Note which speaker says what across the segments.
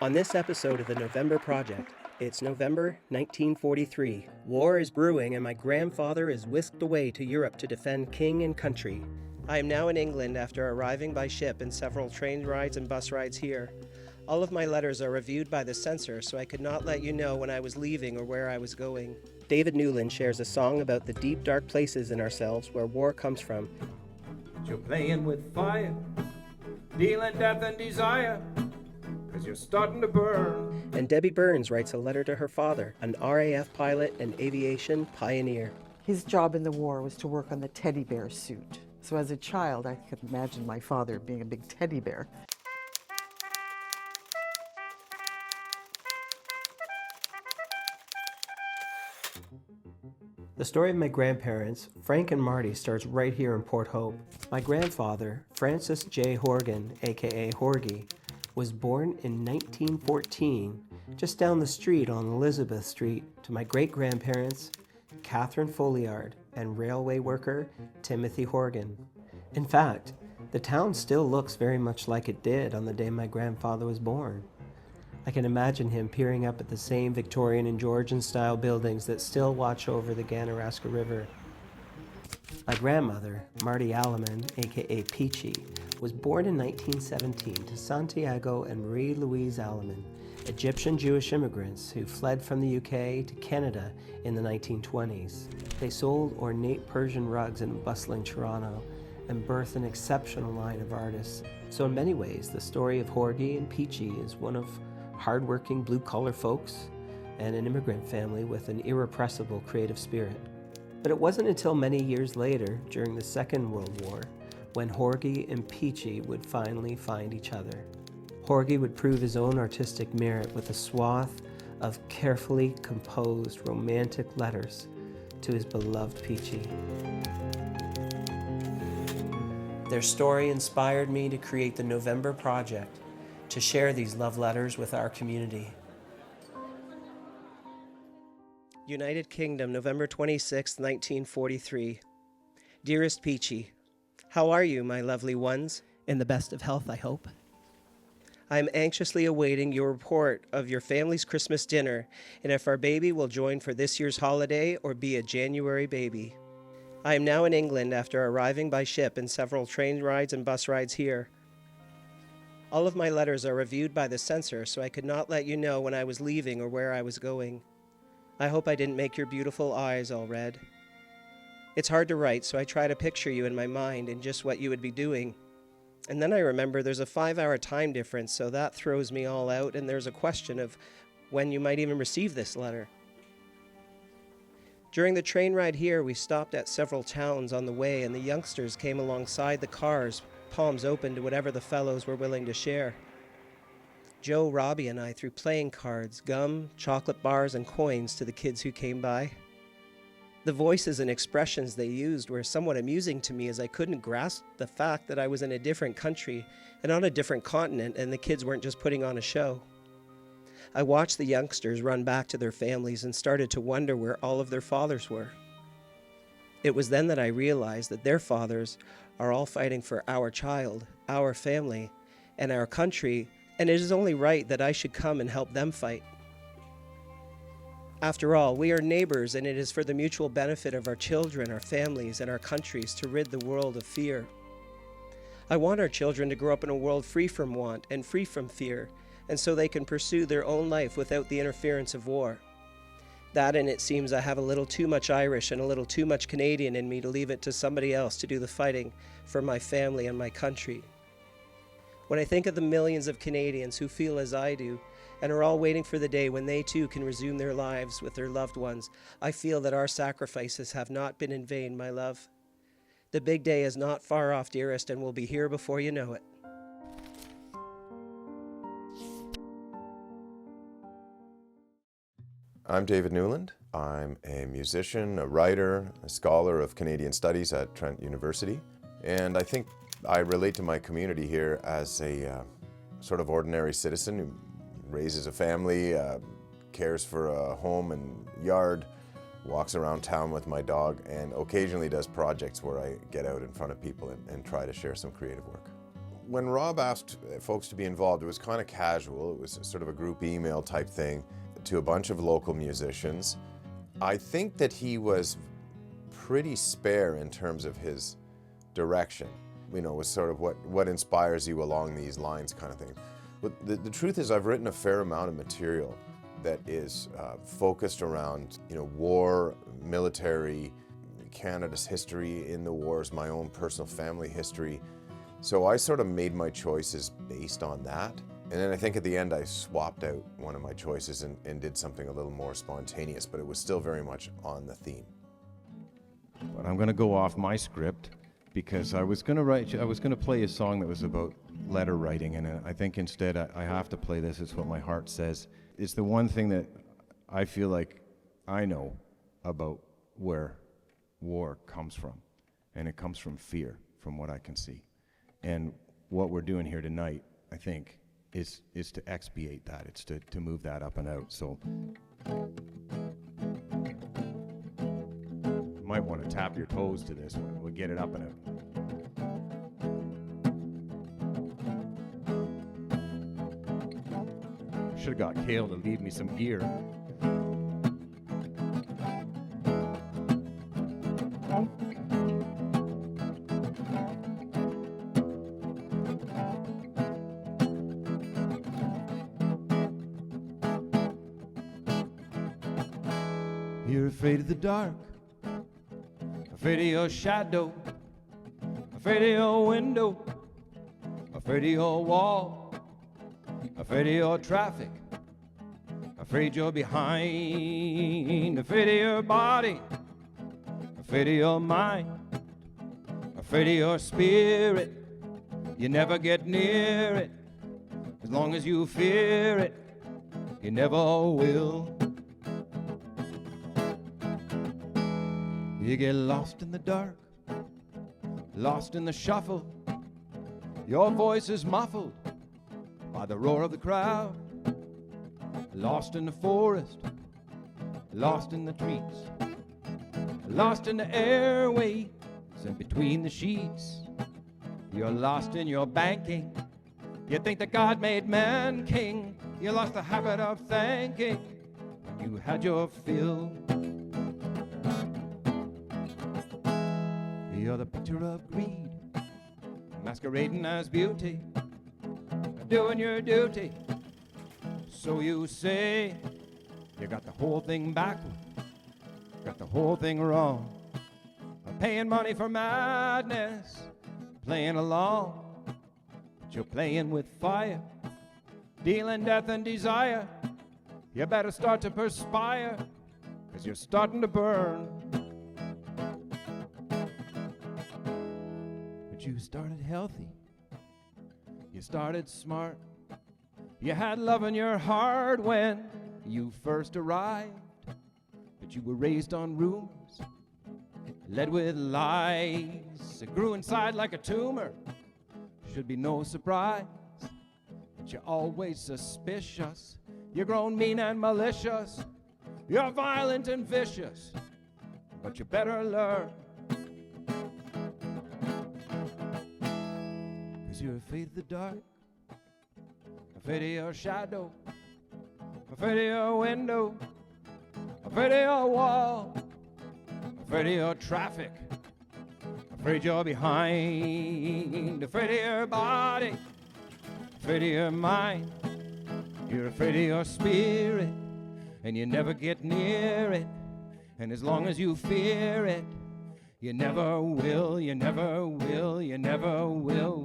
Speaker 1: On this episode of the November Project, it's November 1943. War is brewing and my grandfather is whisked away to Europe to defend king and country. I am now in England after arriving by ship and several train rides and bus rides here. All of my letters are reviewed by the censor, so I could not let you know when I was leaving or where I was going. David Newland shares a song about the deep, dark places in ourselves where war comes from.
Speaker 2: You're playing with fire, dealing death and desire, 'cause you're starting to burn.
Speaker 1: And Debbie Burns writes a letter to her father, an RAF pilot and aviation pioneer.
Speaker 3: His job in the war was to work on the teddy bear suit. So as a child, I could imagine my father being a big teddy bear.
Speaker 1: The story of my grandparents, Frank and Marty, starts right here in Port Hope. My grandfather, Francis J. Horgan, aka Horgie, was born in 1914, just down the street on Elizabeth Street, to my great-grandparents, Catherine Folliard, and railway worker Timothy Horgan. In fact, the town still looks very much like it did on the day my grandfather was born. I can imagine him peering up at the same Victorian and Georgian-style buildings that still watch over the Ganaraska River. My grandmother, Marty Alleman, aka Peachy, was born in 1917 to Santiago and Marie Louise Alleman, Egyptian Jewish immigrants who fled from the UK to Canada in the 1920s. They sold ornate Persian rugs in bustling Toronto and birthed an exceptional line of artists. So in many ways, the story of Horgie and Peachy is one of hardworking blue-collar folks and an immigrant family with an irrepressible creative spirit. But it wasn't until many years later, during the Second World War, when Horgie and Peachy would finally find each other. Horgie would prove his own artistic merit with a swath of carefully composed romantic letters to his beloved Peachy. Their story inspired me to create the November Project, to share these love letters with our community. United Kingdom, November 26, 1943. Dearest Peachy, how are you, my lovely ones? In the best of health, I hope. I am anxiously awaiting your report of your family's Christmas dinner and if our baby will join for this year's holiday or be a January baby. I am now in England after arriving by ship and several train rides and bus rides here. All of my letters are reviewed by the censor, so I could not let you know when I was leaving or where I was going. I hope I didn't make your beautiful eyes all red. It's hard to write, so I try to picture you in my mind and just what you would be doing. And then I remember there's a 5-hour time difference, so that throws me all out, and there's a question of when you might even receive this letter. During the train ride here, we stopped at several towns on the way, and the youngsters came alongside the cars, palms open to whatever the fellows were willing to share. Joe, Robbie, and I threw playing cards, gum, chocolate bars, and coins to the kids who came by. The voices and expressions they used were somewhat amusing to me, as I couldn't grasp the fact that I was in a different country and on a different continent, and the kids weren't just putting on a show. I watched the youngsters run back to their families and started to wonder where all of their fathers were. It was then that I realized that their fathers are all fighting for our child, our family, and our country, and it is only right that I should come and help them fight. After all, we are neighbors, and it is for the mutual benefit of our children, our families, and our countries to rid the world of fear. I want our children to grow up in a world free from want and free from fear, and so they can pursue their own life without the interference of war. That, and it seems I have a little too much Irish and a little too much Canadian in me to leave it to somebody else to do the fighting for my family and my country. When I think of the millions of Canadians who feel as I do and are all waiting for the day when they too can resume their lives with their loved ones, I feel that our sacrifices have not been in vain, my love. The big day is not far off, dearest, and will be here before you know it.
Speaker 4: I'm David Newland. I'm a musician, a writer, a scholar of Canadian Studies at Trent University. And I think I relate to my community here as a sort of ordinary citizen who raises a family, cares for a home and yard, walks around town with my dog, and occasionally does projects where I get out in front of people and try to share some creative work. When Rob asked folks to be involved, it was kind of casual. It was sort of a group email type thing to a bunch of local musicians. I think that he was pretty spare in terms of his direction. It was sort of what inspires you along these lines kind of thing. But the truth is, I've written a fair amount of material that is focused around, war, military, Canada's history in the wars, my own personal family history. So I sort of made my choices based on that. And then I think at the end I swapped out one of my choices and did something a little more spontaneous, but it was still very much on the theme.
Speaker 2: But I'm going to go off my script because I was going to play a song that was about letter writing, and I think instead I have to play this. It's what my heart says. It's the one thing that I feel like I know about where war comes from, and it comes from fear, from what I can see. And what we're doing here tonight, I think, is to expiate that. It's to move that up and out. So you might want to tap your toes to this one. We'll get it up and out. Should have got Cale to leave me some gear. You're afraid of the dark, afraid of your shadow, afraid of your window, afraid of your wall, afraid of your traffic, afraid you're behind, afraid of your body, afraid of your mind, afraid of your spirit. You never get near it. As long as you fear it, you never will. You get lost in the dark, lost in the shuffle. Your voice is muffled by the roar of the crowd. Lost in the forest, lost in the trees, lost in the airways and between the sheets. You're lost in your banking. You think that God made man king. You lost the habit of thanking when you had your fill. You're the picture of greed, masquerading as beauty, doing your duty. So you say you got the whole thing backward, got the whole thing wrong. Paying money for madness, playing along, but you're playing with fire, dealing death and desire. You better start to perspire, 'cause you're starting to burn. You started healthy, you started smart, you had love in your heart when you first arrived, but you were raised on rumors, led with lies. It grew inside like a tumor, should be no surprise, but you're always suspicious. You're grown mean and malicious, you're violent and vicious, but you better learn. You're afraid of the dark, afraid of your shadow, afraid of your window, afraid of your wall, afraid of your traffic, afraid you're behind, afraid of your body, afraid of your mind. You're afraid of your spirit, and you never get near it. And as long as you fear it, you never will, you never will, you never will.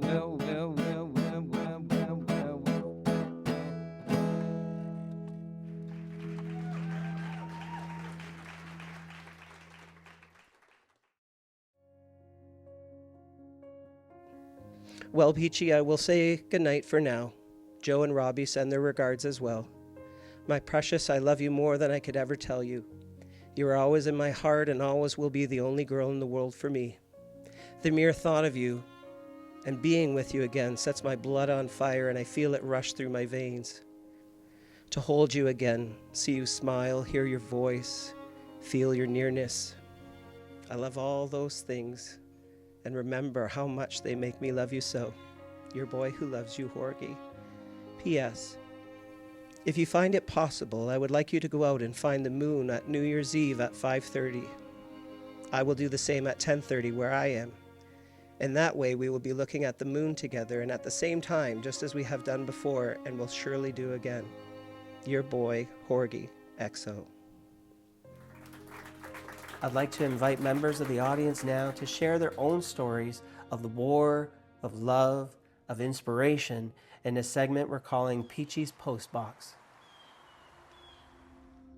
Speaker 1: Well, Peachy, I will say goodnight for now. Joe and Robbie send their regards as well. My precious, I love you more than I could ever tell you. You are always in my heart and always will be the only girl in the world for me. The mere thought of you and being with you again sets my blood on fire, and I feel it rush through my veins. To hold you again, see you smile, hear your voice, feel your nearness. I love all those things, and remember how much they make me love you so. your boy who loves you, Horgie. P.S. If you find it possible, I would like you to go out and find the moon at New Year's Eve at 5:30. I will do the same at 10:30 where I am. And that way we will be looking at the moon together and at the same time, just as we have done before and will surely do again. Your boy, Horgie, XO. I'd like to invite members of the audience now to share their own stories of the war, of love, of inspiration in a segment we're calling Peachy's Postbox.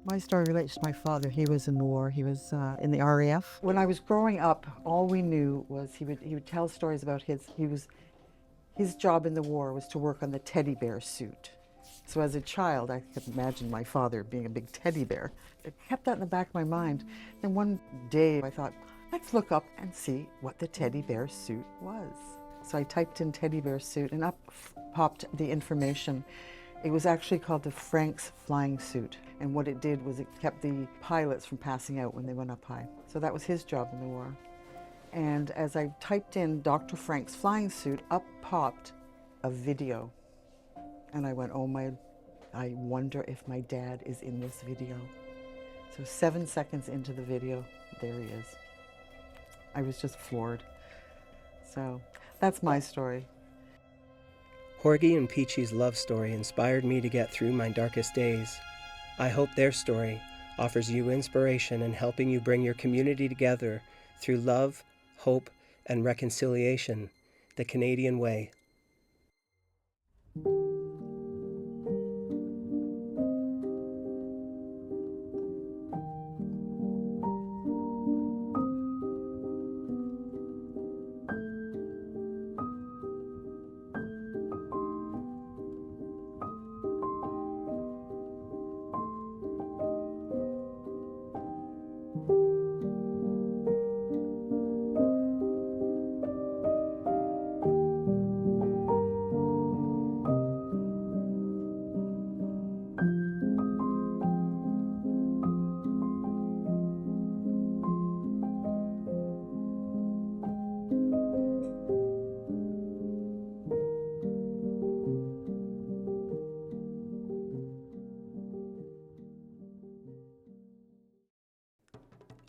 Speaker 3: My story relates to my father. He was in the war. He was in the RAF. When I was growing up, all we knew was he would tell stories about his job in the war was to work on the teddy bear suit. So as a child, I could imagine my father being a big teddy bear. I kept that in the back of my mind. Then one day I thought, let's look up and see what the teddy bear suit was. So I typed in teddy bear suit and up popped the information. It was actually called the Frank's flying suit. And what it did was it kept the pilots from passing out when they went up high. So that was his job in the war. And as I typed in Dr. Frank's flying suit, up popped a video. And I went, I wonder if my dad is in this video. So 7 seconds into the video, there he is. I was just floored. So that's my story.
Speaker 1: Horgie and Peachy's love story inspired me to get through my darkest days. I hope their story offers you inspiration in helping you bring your community together through love, hope, and reconciliation, the Canadian way.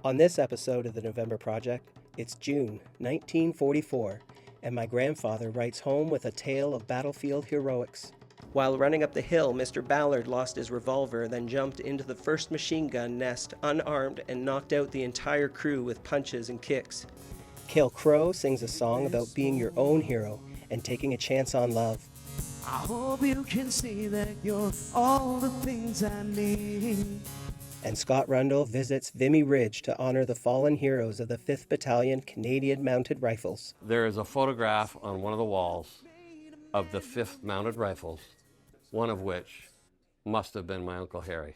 Speaker 1: On this episode of the November Project, it's June 1944, and my grandfather writes home with a tale of battlefield heroics. While running up the hill, Mr. Ballard lost his revolver, then jumped into the first machine gun nest unarmed and knocked out the entire crew with punches and kicks. Cale Crowe sings a song about being your own hero and taking a chance on love.
Speaker 5: I hope you can see that you're all the things I need.
Speaker 1: And Scott Rundle visits Vimy Ridge to honor the fallen heroes of the 5th Battalion Canadian Mounted Rifles.
Speaker 6: There is a photograph on one of the walls of the 5th Mounted Rifles, one of which must have been my Uncle Harry.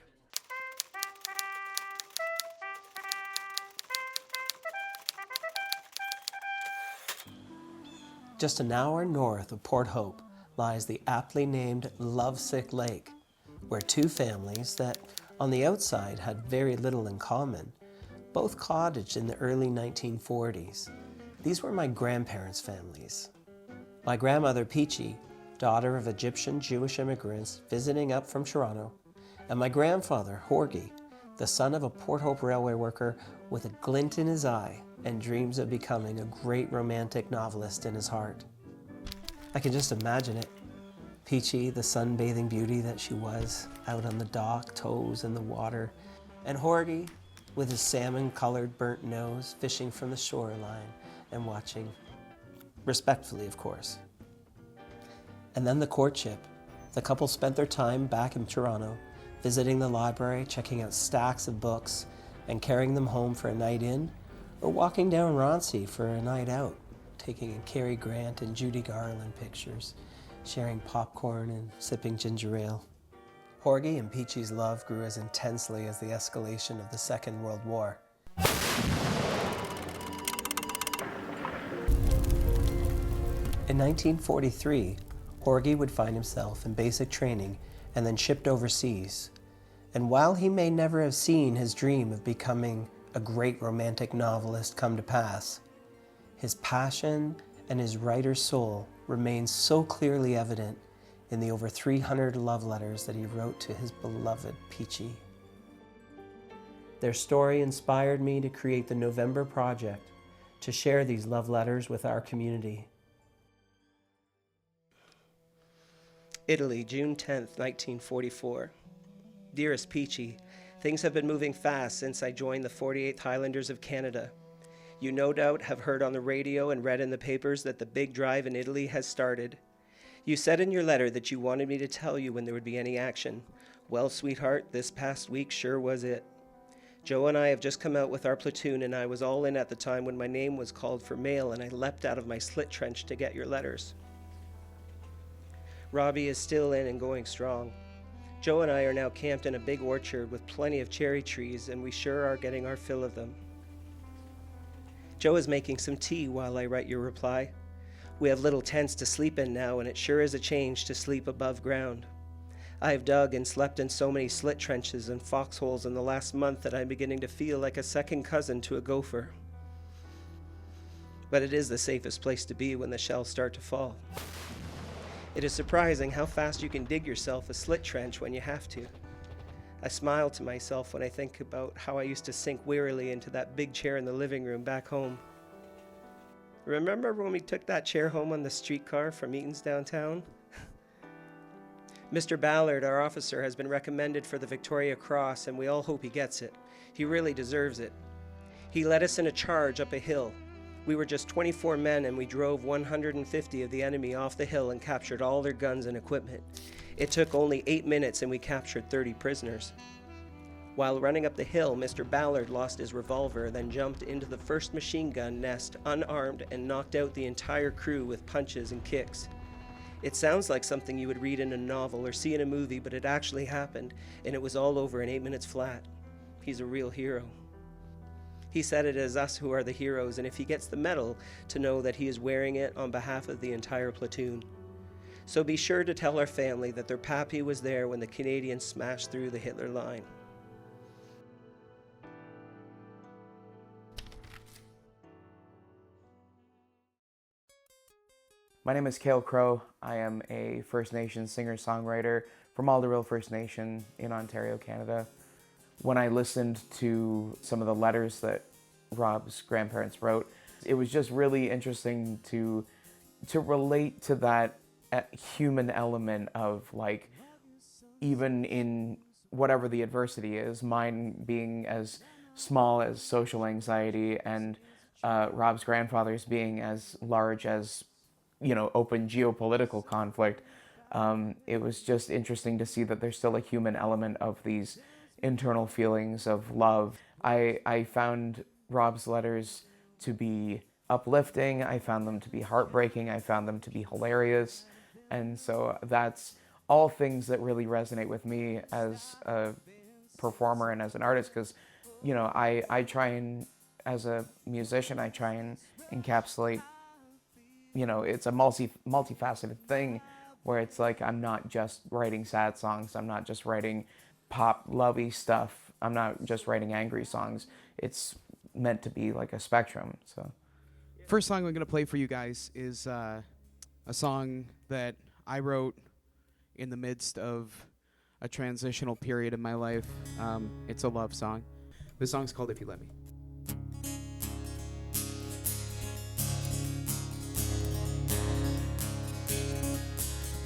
Speaker 1: Just an hour north of Port Hope lies the aptly named Lovesick Lake, where two families that on the outside had very little in common, both cottaged in the early 1940s. These were my grandparents' families. My grandmother Peachy, daughter of Egyptian Jewish immigrants visiting up from Toronto, and my grandfather Horgie, the son of a Port Hope railway worker with a glint in his eye and dreams of becoming a great romantic novelist in his heart. I can just imagine it. Peachy, the sunbathing beauty that she was, out on the dock, toes in the water, and Horgie, with his salmon-colored burnt nose, fishing from the shoreline and watching, respectfully of course. And then the courtship. The couple spent their time back in Toronto, visiting the library, checking out stacks of books, and carrying them home for a night in, or walking down Roncy for a night out, taking in Cary Grant and Judy Garland pictures, sharing popcorn and sipping ginger ale. Horgie and Peachy's love grew as intensely as the escalation of the Second World War. In 1943, Horgie would find himself in basic training and then shipped overseas. And while he may never have seen his dream of becoming a great romantic novelist come to pass, his passion and his writer's soul remains so clearly evident in the over 300 love letters that he wrote to his beloved Peachy. Their story inspired me to create the November Project to share these love letters with our community. Italy, June 10th, 1944. Dearest Peachy, things have been moving fast since I joined the 48th Highlanders of Canada. You no doubt have heard on the radio and read in the papers that the big drive in Italy has started. You said in your letter that you wanted me to tell you when there would be any action. Well, sweetheart, this past week sure was it. Joe and I have just come out with our platoon, and I was all in at the time when my name was called for mail, and I leapt out of my slit trench to get your letters. Robbie is still in and going strong. Joe and I are now camped in a big orchard with plenty of cherry trees, and we sure are getting our fill of them. Joe is making some tea while I write your reply. We have little tents to sleep in now, and it sure is a change to sleep above ground. I have dug and slept in so many slit trenches and foxholes in the last month that I'm beginning to feel like a second cousin to a gopher. But it is the safest place to be when the shells start to fall. It is surprising how fast you can dig yourself a slit trench when you have to. I smile to myself when I think about how I used to sink wearily into that big chair in the living room back home. Remember when we took that chair home on the streetcar from Eaton's downtown? Mr. Ballard, our officer, has been recommended for the Victoria Cross, and we all hope he gets it. He really deserves it. He led us in a charge up a hill. We were just 24 men, and we drove 150 of the enemy off the hill and captured all their guns and equipment. It took only 8 minutes, and we captured 30 prisoners. While running up the hill, Mr. Ballard lost his revolver, then jumped into the first machine gun nest unarmed and knocked out the entire crew with punches and kicks. It sounds like something you would read in a novel or see in a movie, but it actually happened, and it was all over in 8 minutes flat. He's a real hero. He said it is us who are the heroes, and if he gets the medal, to know that he is wearing it on behalf of the entire platoon. So be sure to tell our family that their pappy was there when the Canadians smashed through the Hitler line.
Speaker 7: My name is Cale Crowe. I am a First Nation singer-songwriter from Alderville First Nation in Ontario, Canada. When I listened to some of the letters that Rob's grandparents wrote, it was just really interesting to relate to that human element of, like, even in whatever the adversity is, mine being as small as social anxiety and Rob's grandfather's being as large as, open geopolitical conflict. It was just interesting to see that there's still a human element of these internal feelings of love. I found Rob's letters to be uplifting. I found them to be heartbreaking. I found them to be hilarious. And so that's all things that really resonate with me as a performer and as an artist, because, I try and, as a musician, I try and encapsulate, it's a multifaceted thing where it's like I'm not just writing sad songs, I'm not just writing pop lovey stuff, I'm not just writing angry songs. It's meant to be like a spectrum. So
Speaker 8: first song I'm going to play for you guys is a song that I wrote in the midst of a transitional period in my life. It's a love song. The song's called If You Let Me.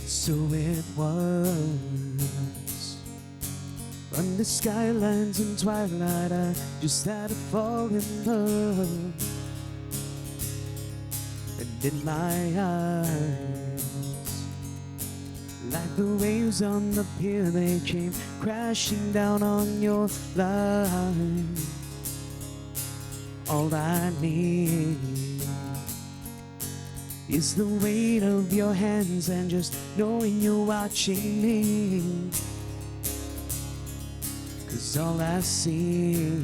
Speaker 5: So it was on the skylines in twilight, I just had to fall in love. And in my eyes, like the waves on the pier, they came crashing down on your line. All I need is the weight of your hands and just knowing you're watching me. 'Cause all I see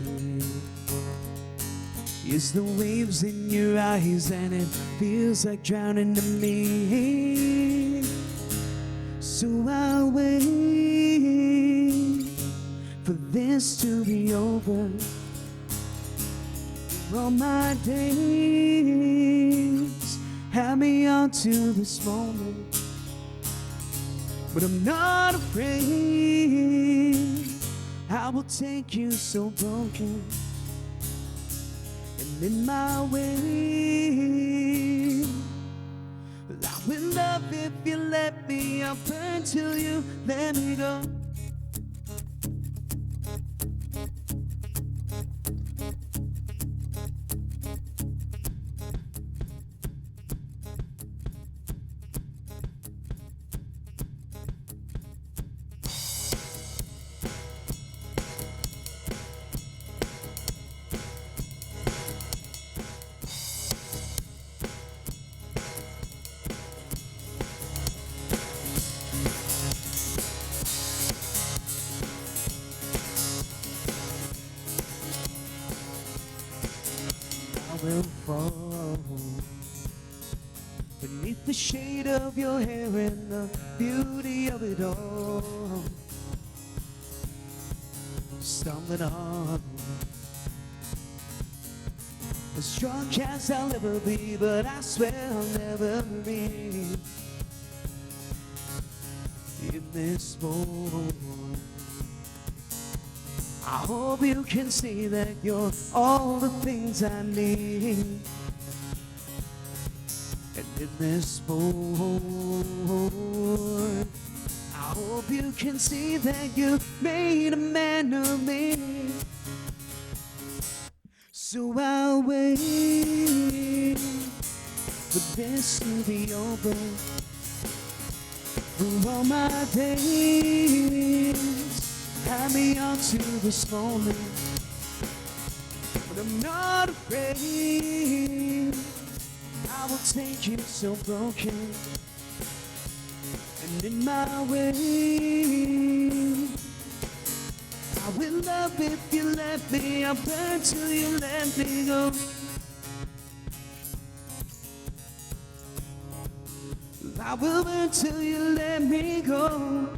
Speaker 5: is the waves in your eyes, and it feels like drowning to me. So I'll wait for this to be over. For all my days had me on to this moment. But I'm not afraid. I will take you so broken and in my way. I will love if you let me. I'll burn till you let me go. Will fall beneath the shade of your hair and the beauty of it all. Stumbling on as drunk as I'll ever be, but I swear I'll never leave in this moment. I hope you can see that you're all the things I need. And in this moment, I hope you can see that you made a man of me. So I'll wait for this to be over, for all my days. Had me on to this moment, but I'm not afraid. I will take you so broken and in my way. I will love if you let me. I'll burn till you let me go. I will burn till you let me go.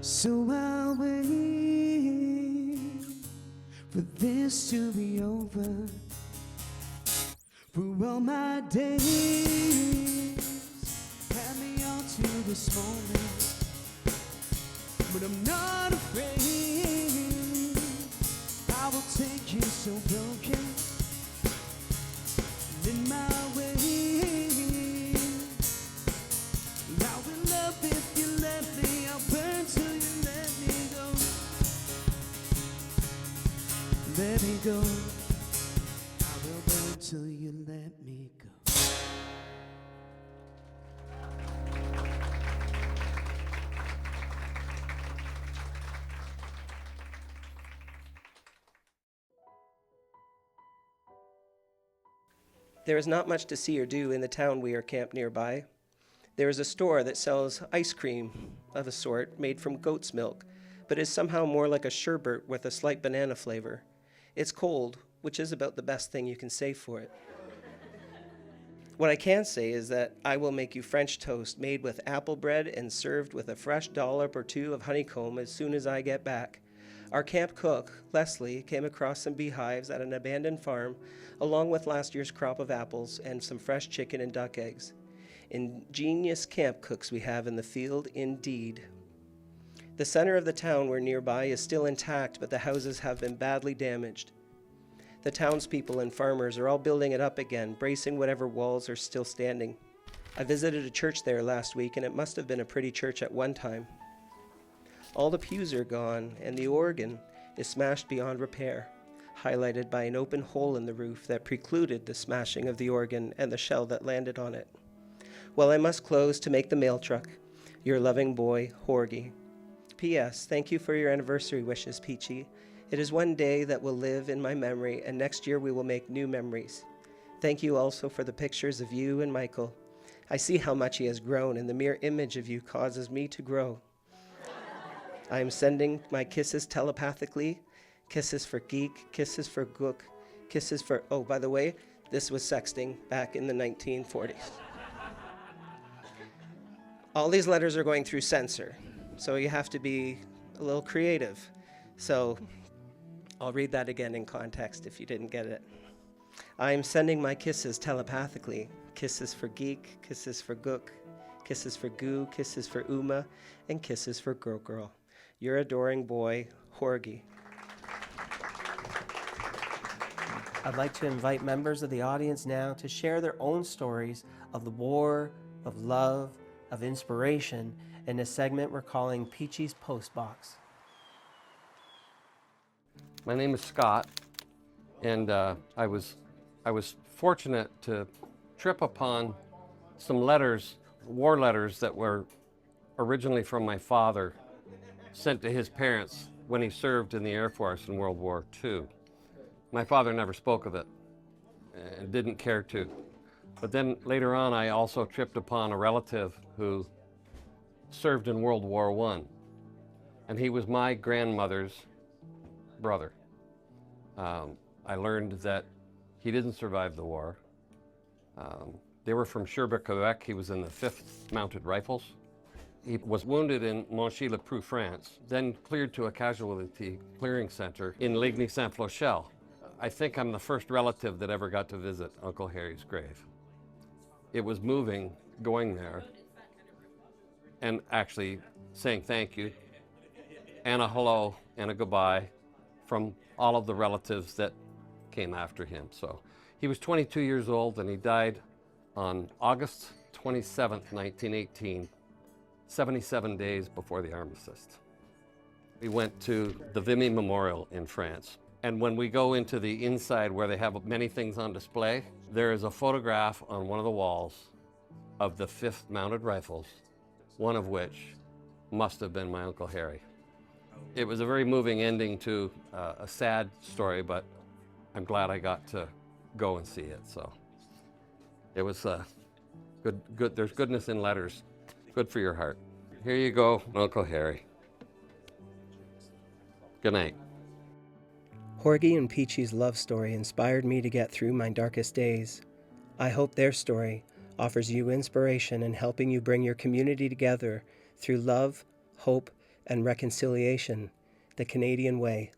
Speaker 5: So I'll wait for this to be over, for all my days. Had me on to this moment, but I'm not afraid. I will take you so broken and in my way. I will love if you let me. I'll burn till you let me go. Let me go. I will burn till you let me go.
Speaker 1: There is not much to see or do in the town we are camped nearby. There is a store that sells ice cream of a sort made from goat's milk, but is somehow more like a sherbet with a slight banana flavor. It's cold, which is about the best thing you can say for it. What I can say is that I will make you French toast made with apple bread and served with a fresh dollop or two of honeycomb as soon as I get back. Our camp cook, Lesley, came across some beehives at an abandoned farm, along with last year's crop of apples and some fresh chicken and duck eggs. Ingenious camp cooks we have in the field, indeed. The center of the town we're nearby is still intact, but the houses have been badly damaged. The townspeople and farmers are all building it up again, bracing whatever walls are still standing. I visited a church there last week, and it must have been a pretty church at one time. All the pews are gone, and the organ is smashed beyond repair, highlighted by an open hole in the roof that precluded the smashing of the organ and the shell that landed on it. Well, I must close to make the mail truck. Your loving boy, Horgie. P.S. Thank you for your anniversary wishes, Peachy. It is one day that will live in my memory, and next year we will make new memories. Thank you also for the pictures of you and Michael. I see how much he has grown, and the mere image of you causes me to grow. I am sending my kisses telepathically kisses for geek, kisses for gook, kisses for, oh, by the way, this was sexting back in the 1940s. All these letters are going through censor, so you have to be a little creative. So I'll read that again in context if you didn't get it. I'm sending my kisses telepathically. Kisses for geek, kisses for gook, kisses for goo, kisses for Uma, and kisses for girl. Your adoring boy, Horgie. I'd like to invite members of the audience now to share their own stories of the war, of love, of inspiration in a segment we're calling Peachy's Postbox.
Speaker 6: My name is Scott, and I was fortunate to trip upon some letters, war letters that were originally from my father, sent to his parents when he served in the Air Force in World War II. My father never spoke of it and didn't care to. But then later on, I also tripped upon a relative who served in World War I, and he was my grandmother's brother. I learned that he didn't survive the war. They were from Sherbrooke, Quebec. He was in the 5th Mounted Rifles. He was wounded in Monchy-le-Preux, France, then cleared to a casualty clearing center in Ligny-Saint-Flochel. I think I'm the first relative that ever got to visit Uncle Harry's grave. It was moving going there and actually saying thank you and a hello and a goodbye from all of the relatives that came after him. So he was 22 years old and he died on August 27th, 1918, 77 days before the armistice. We went to the Vimy Memorial in France. And when we go into the inside where they have many things on display, there is a photograph on one of the walls of the 5th Mounted Rifles, one of which must have been my Uncle Harry. It was a very moving ending to a sad story, but I'm glad I got to go and see it. So it was good. There's goodness in letters. Good for your heart. Here you go, Uncle Harry. Good night.
Speaker 1: Horgie and Peachy's love story inspired me to get through my darkest days. I hope their story offers you inspiration in helping you bring your community together through love, hope, and reconciliation, the Canadian way.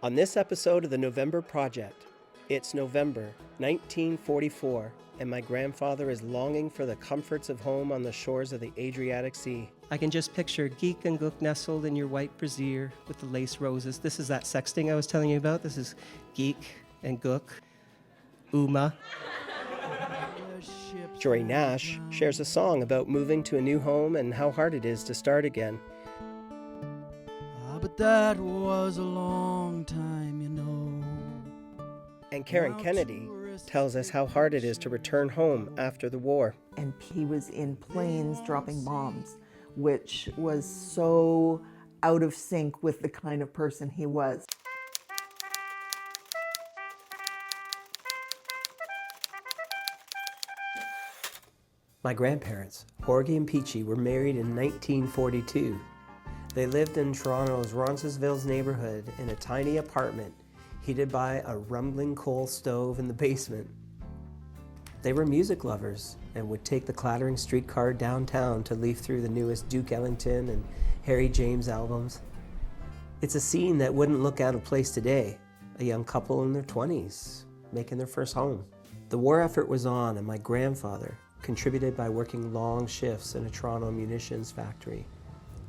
Speaker 1: On this episode of the November Project, it's November 1944, and my grandfather is longing for the comforts of home on the shores of the Adriatic Sea. I can just picture Geek and Gook nestled in your white brassiere with the lace roses. This is that sexting I was telling you about. This is Geek and Gook, Uma. Jory Nash shares a song about moving to a new home and how hard it is to start again.
Speaker 5: But that was a long time, you know.
Speaker 1: And Karen Kennedy tells us how hard it is to return home after the war.
Speaker 9: And he was in planes dropping bombs, which was so out of sync with the kind of person he was.
Speaker 1: My grandparents, Horgie and Peachy, were married in 1942. They lived in Toronto's Roncesvalles neighborhood in a tiny apartment heated by a rumbling coal stove in the basement. They were music lovers and would take the clattering streetcar downtown to leaf through the newest Duke Ellington and Harry James albums. It's a scene that wouldn't look out of place today. A young couple in their 20s, making their first home. The war effort was on, and my grandfather contributed by working long shifts in a Toronto munitions factory.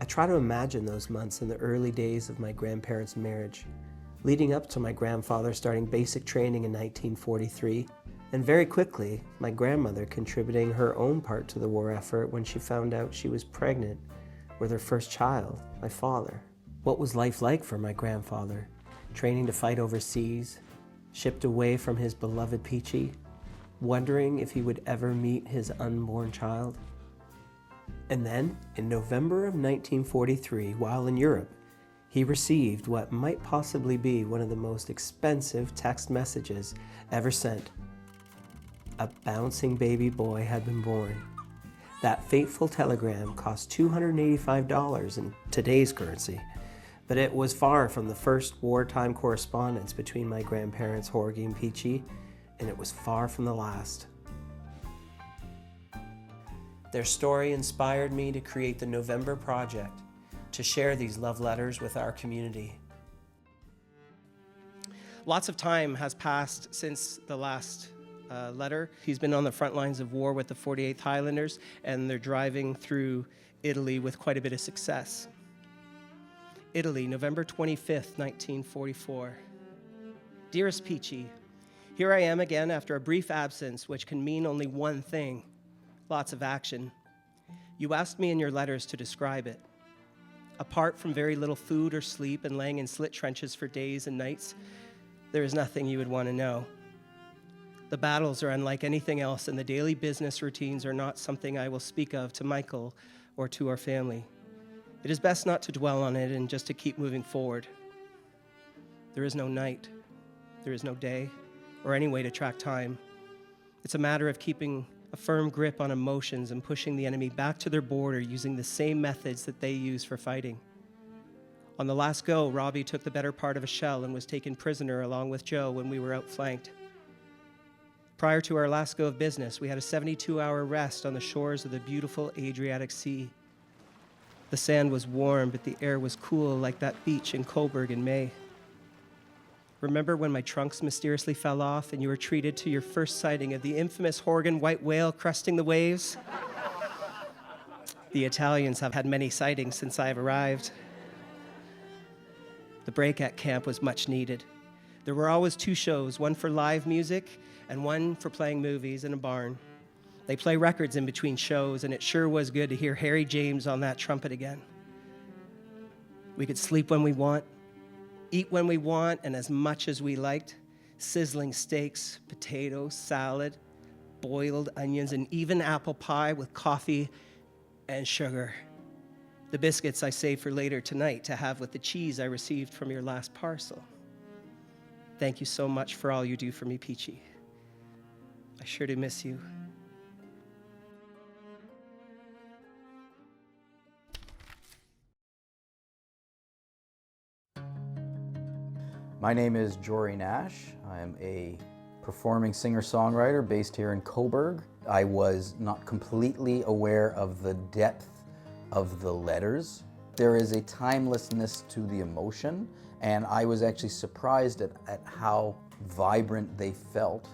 Speaker 1: I try to imagine those months in the early days of my grandparents' marriage, leading up to my grandfather starting basic training in 1943, and very quickly, my grandmother contributing her own part to the war effort when she found out she was pregnant with her first child, my father. What was life like for my grandfather, training to fight overseas, shipped away from his beloved Peachy, wondering if he would ever meet his unborn child? And then, in November of 1943, while in Europe, he received what might possibly be one of the most expensive text messages ever sent. A bouncing baby boy had been born. That fateful telegram cost $285 in today's currency, but it was far from the first wartime correspondence between my grandparents Horgie and Peachy, and it was far from the last. Their story inspired me to create the November Project, to share these love letters with our community.
Speaker 10: Lots of time has passed since the last letter. He's been on the front lines of war with the 48th Highlanders, and they're driving through Italy with quite a bit of success. Italy, November 25th, 1944. Dearest Peachy, here I am again after a brief absence, which can mean only one thing: lots of action. You asked me in your letters to describe it. Apart from very little food or sleep and laying in slit trenches for days and nights, there is nothing you would want to know. The battles are unlike anything else, and the daily business routines are not something I will speak of to Michael or to our family. It is best not to dwell on it and just to keep moving forward. There is no night, there is no day, or any way to track time. It's a matter of keeping a firm grip on emotions and pushing the enemy back to their border using the same methods that they use for fighting. On the last go, Robbie took the better part of a shell and was taken prisoner along with Joe when we were outflanked. Prior to our last go of business, we had a 72-hour rest on the shores of the beautiful Adriatic Sea. The sand was warm, but the air was cool like that beach in Coburg in May. Remember when my trunks mysteriously fell off and you were treated to your first sighting of the infamous Horgan white whale cresting the waves? The Italians have had many sightings since I have arrived. The break at camp was much needed. There were always two shows, one for live music and one for playing movies in a barn. They play records in between shows, and it sure was good to hear Harry James on that trumpet again. We could sleep when we want, eat when we want, and as much as we liked. Sizzling steaks, potatoes, salad, boiled onions, and even apple pie with coffee and sugar. The biscuits I saved for later tonight to have with the cheese I received from your last parcel. Thank you so much for all you do for me, Peachy. I sure do miss you.
Speaker 11: My name is Jory Nash. I am a performing singer-songwriter based here in Coburg. I was not completely aware of the depth of the letters. There is a timelessness to the emotion, and I was actually surprised at how vibrant they felt.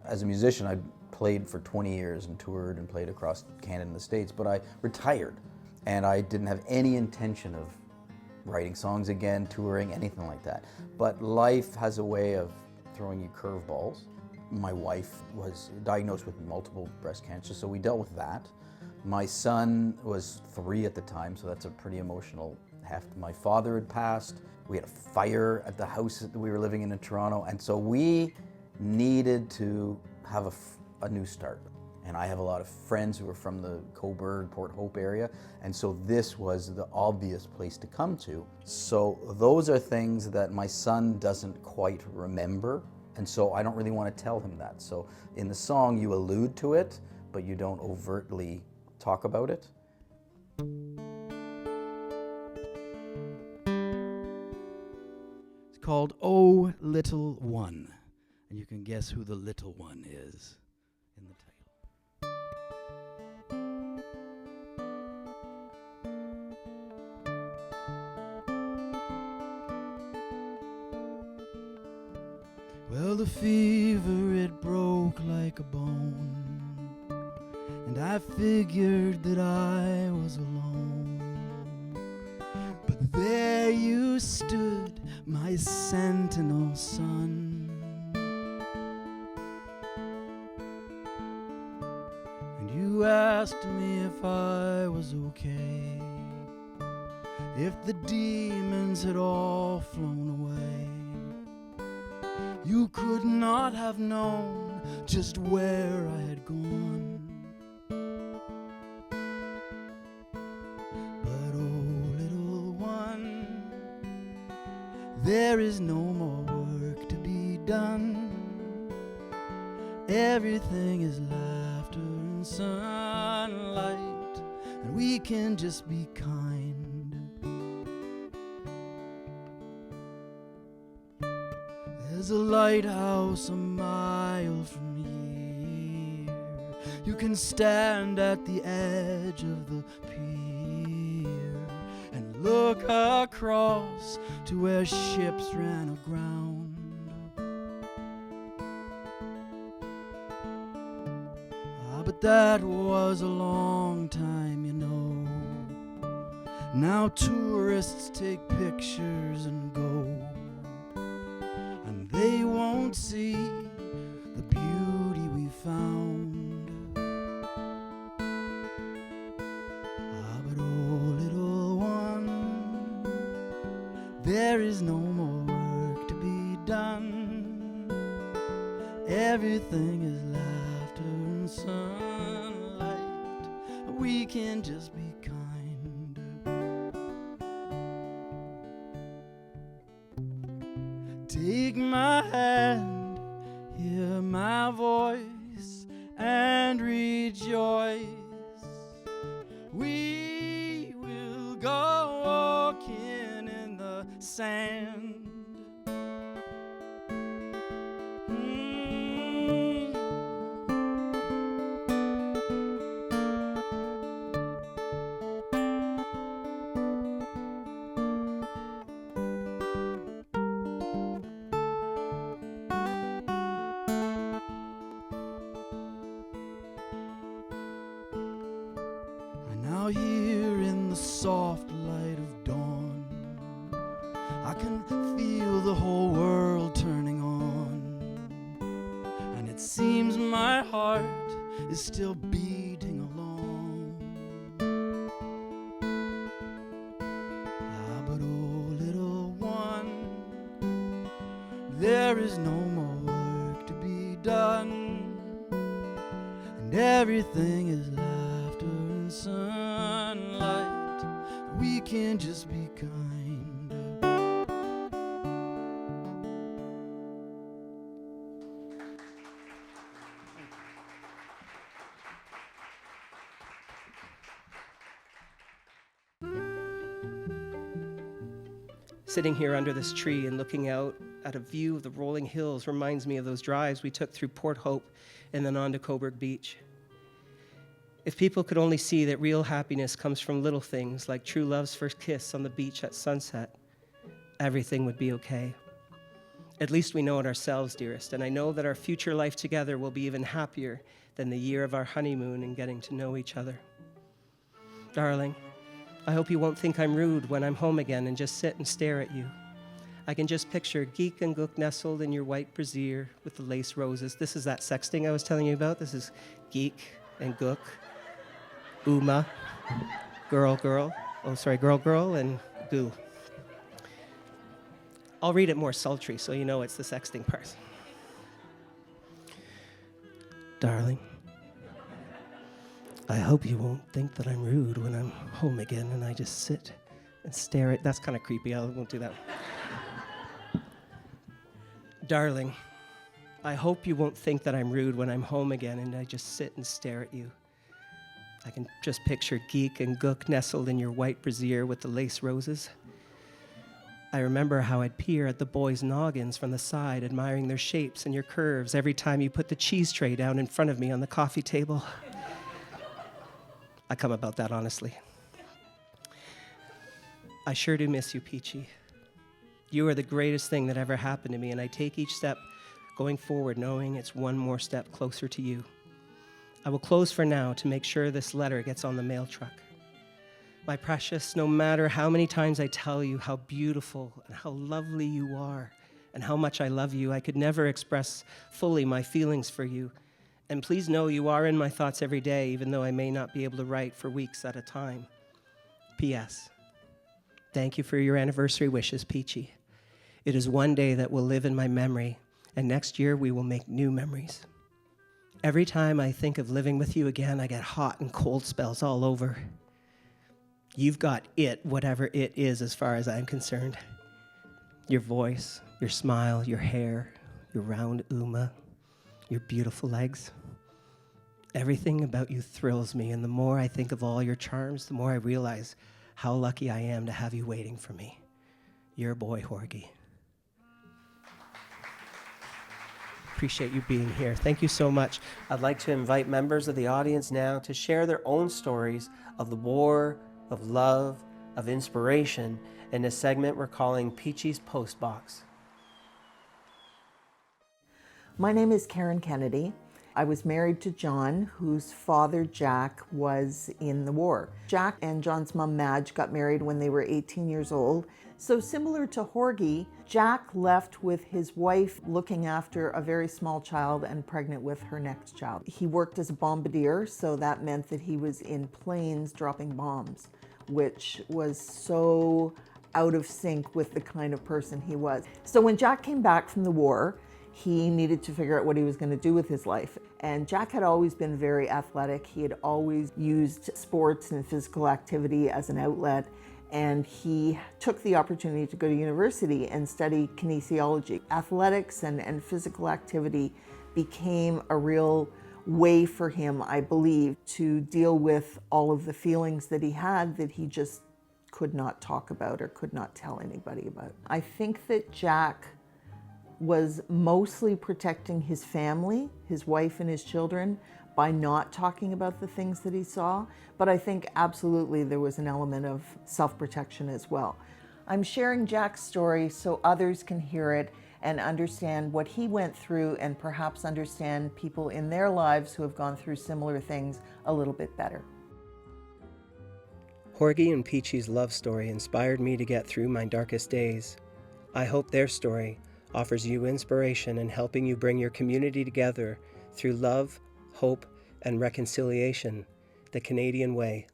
Speaker 11: As a musician, I played for 20 years and toured and played across Canada and the States, but I retired, and I didn't have any intention of writing songs again, touring, anything like that. But life has a way of throwing you curveballs. My wife was diagnosed with multiple breast cancer, so we dealt with that. My son was 3 at the time, so that's a pretty emotional heft. My father had passed. We had a fire at the house that we were living in Toronto, and so we needed to have a new start. And I have a lot of friends who are from the Coburg, Port Hope area, and so this was the obvious place to come to. So those are things that my son doesn't quite remember, and so I don't really want to tell him that. So in the song, you allude to it, but you don't overtly talk about it.
Speaker 5: It's called Oh Little One, and you can guess who the little one is in the title. Well, the fever, it broke like a bone, and I figured that I was alone. But there you stood, my sentinel son, and you asked me if I was okay, if the demons had all flown away. You could not have known just where I had gone. But oh, little one, there is no more work to be done. Everything is laughter and sunlight, and we can just be kind. There's a lighthouse a mile from here. You can stand at the edge of the pier and look across to where ships ran aground. But that was a long time, you know. Now tourists take pictures and go. They won't see the beauty we found. But oh, little one, there is no more work to be done. Everything is laughter and sunlight. We can just be kind. Take my hand, hear my voice, and rejoice. We will go walking in the sand. Now here in the soft light of dawn, I can feel the whole world turning on, and it seems my heart is still beating along. But oh, little one, there is no more work to be done, and everything is laughter and sunlight. We can just be kind.
Speaker 10: Sitting here under this tree and looking out at a view of the rolling hills reminds me of those drives we took through Port Hope and then on to Coburg Beach. If people could only see that real happiness comes from little things like true love's first kiss on the beach at sunset, everything would be okay. At least we know it ourselves, dearest, and I know that our future life together will be even happier than the year of our honeymoon and getting to know each other. Darling, I hope you won't think I'm rude when I'm home again and just sit and stare at you. I can just picture Geek and Gook nestled in your white brassiere with the lace roses. This is that sexting I was telling you about. This is Geek and Gook, Uma, girl, and Goo. I'll read it more sultry so you know it's the sexting part. Darling, I hope you won't think that I'm rude when I'm home again and I just sit and stare at... That's kind of creepy. I won't do that. Darling, I hope you won't think that I'm rude when I'm home again and I just sit and stare at you. I can just picture Geek and Gook nestled in your white brassiere with the lace roses. I remember how I'd peer at the boys' noggins from the side, admiring their shapes and your curves every time you put the cheese tray down in front of me on the coffee table. I come about that honestly. I sure do miss you, Peachy. You are the greatest thing that ever happened to me, and I take each step going forward knowing it's one more step closer to you. I will close for now to make sure this letter gets on the mail truck. My precious, no matter how many times I tell you how beautiful and how lovely you are and how much I love you, I could never express fully my feelings for you. And please know you are in my thoughts every day, even though I may not be able to write for weeks at a time. P.S. Thank you for your anniversary wishes, Peachy. It is one day that will live in my memory, and next year we will make new memories. Every time I think of living with you again, I get hot and cold spells all over. You've got it, whatever it is, as far as I'm concerned. Your voice, your smile, your hair, your round Uma, your beautiful legs. Everything about you thrills me, and the more I think of all your charms, the more I realize how lucky I am to have you waiting for me. Your boy, Horgie. Appreciate you being here. Thank you so much. I'd like to invite members of the audience now to share their own stories of the war, of love, of inspiration in a segment we're calling Peachy's Post Box.
Speaker 9: My name is Karen Kennedy. I was married to John, whose father, Jack, was in the war. Jack and John's mom, Madge, got married when they were 18 years old. So similar to Horgie, Jack left with his wife looking after a very small child and pregnant with her next child. He worked as a bombardier, so that meant that he was in planes dropping bombs, which was so out of sync with the kind of person he was. So when Jack came back from the war, he needed to figure out what he was going to do with his life. And Jack had always been very athletic. He had always used sports and physical activity as an outlet. And he took the opportunity to go to university and study kinesiology. Athletics and physical activity became a real way for him, I believe, to deal with all of the feelings that he had that he just could not talk about or could not tell anybody about. I think that Jack was mostly protecting his family, his wife and his children, by not talking about the things that he saw. But I think absolutely there was an element of self-protection as well. I'm sharing Jack's story so others can hear it and understand what he went through and perhaps understand people in their lives who have gone through similar things a little bit better.
Speaker 1: Horgie and Peachy's love story inspired me to get through my darkest days. I hope their story offers you inspiration in helping you bring your community together through love, hope, and reconciliation, the Canadian way.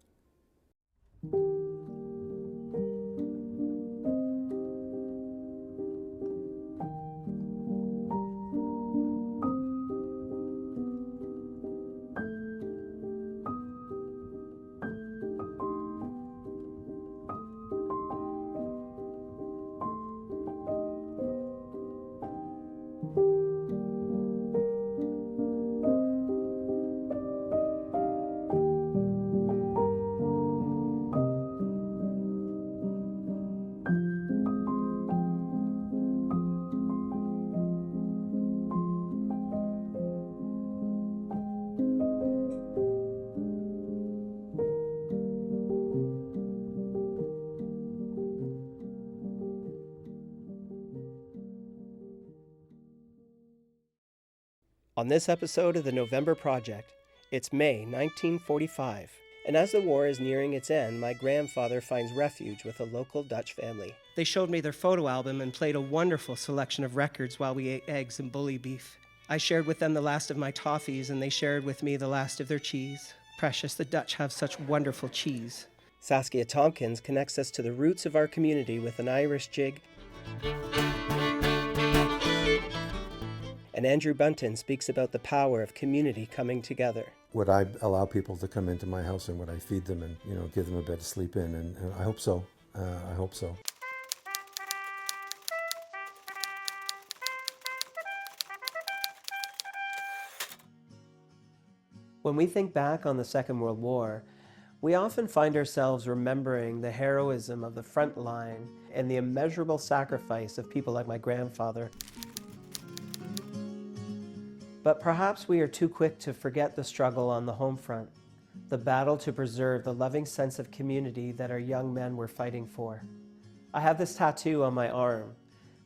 Speaker 1: On this episode of the November Project, it's May 1945, and as the war is nearing its end, my grandfather finds refuge with a local Dutch family. They showed me their photo album and played a wonderful selection of records while we ate eggs and bully beef. I shared with them the last of my toffees, and they shared with me the last of their cheese. Precious, the Dutch have such wonderful cheese. Saskia Tompkins connects us to the roots of our community with an Irish jig. And Andrew Bunton speaks about the power of community coming together.
Speaker 12: Would I allow people to come into my house, and would I feed them and, give them a bed to sleep in? And I hope so. I hope so.
Speaker 1: When we think back on the Second World War, we often find ourselves remembering the heroism of the front line and the immeasurable sacrifice of people like my grandfather. But perhaps we are too quick to forget the struggle on the home front, the battle to preserve the loving sense of community that our young men were fighting for. I have this tattoo on my arm.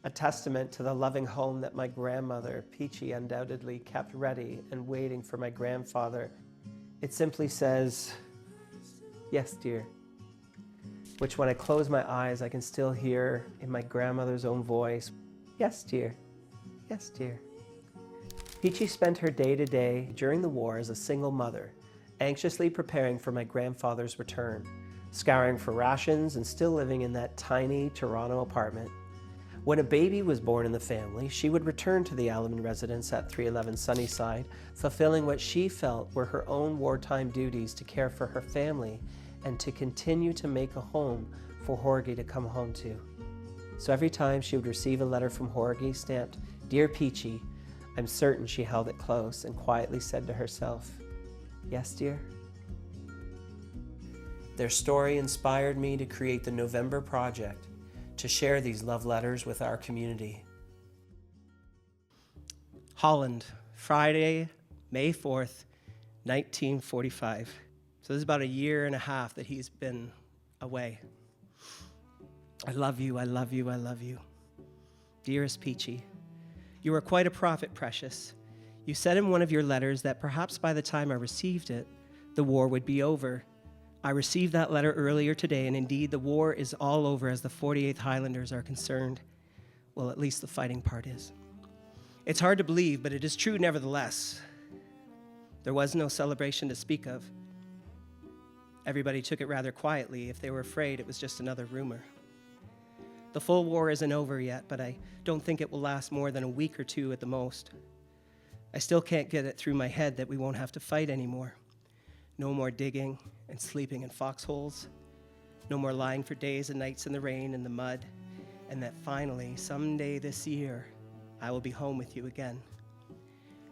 Speaker 1: a testament to the loving home that my grandmother, Peachy, undoubtedly kept ready and waiting for my grandfather. It simply says, "Yes, dear," which when I close my eyes, I can still hear in my grandmother's own voice, "Yes, dear. Yes, dear." Peachy spent her day-to-day during the war as a single mother, anxiously preparing for my grandfather's return, scouring for rations and still living in that tiny Toronto apartment. When a baby was born in the family, she would return to the Alaman residence at 311 Sunnyside, fulfilling what she felt were her own wartime duties to care for her family and to continue to make a home for Horgie to come home to. So every time she would receive a letter from Horgie stamped, "Dear Peachy," I'm certain she held it close and quietly said to herself, "Yes, dear." Their story inspired me to create the November Project, to share these love letters with our community.
Speaker 10: Holland, Friday, May 4th, 1945. So this is about a year and a half that he's been away. I love you, I love you, I love you. Dearest Peachy, you are quite a prophet, Precious. You said in one of your letters that perhaps by the time I received it, the war would be over. I received that letter earlier today, and indeed the war is all over as the 48th Highlanders are concerned. Well, at least the fighting part is. It's hard to believe, but it is true nevertheless. There was no celebration to speak of. Everybody took it rather quietly, if they were afraid it was just another rumor. The full war isn't over yet, but I don't think it will last more than a week or two at the most. I still can't get it through my head that we won't have to fight anymore. No more digging and sleeping in foxholes. No more lying for days and nights in the rain and the mud. And that finally, someday this year, I will be home with you again.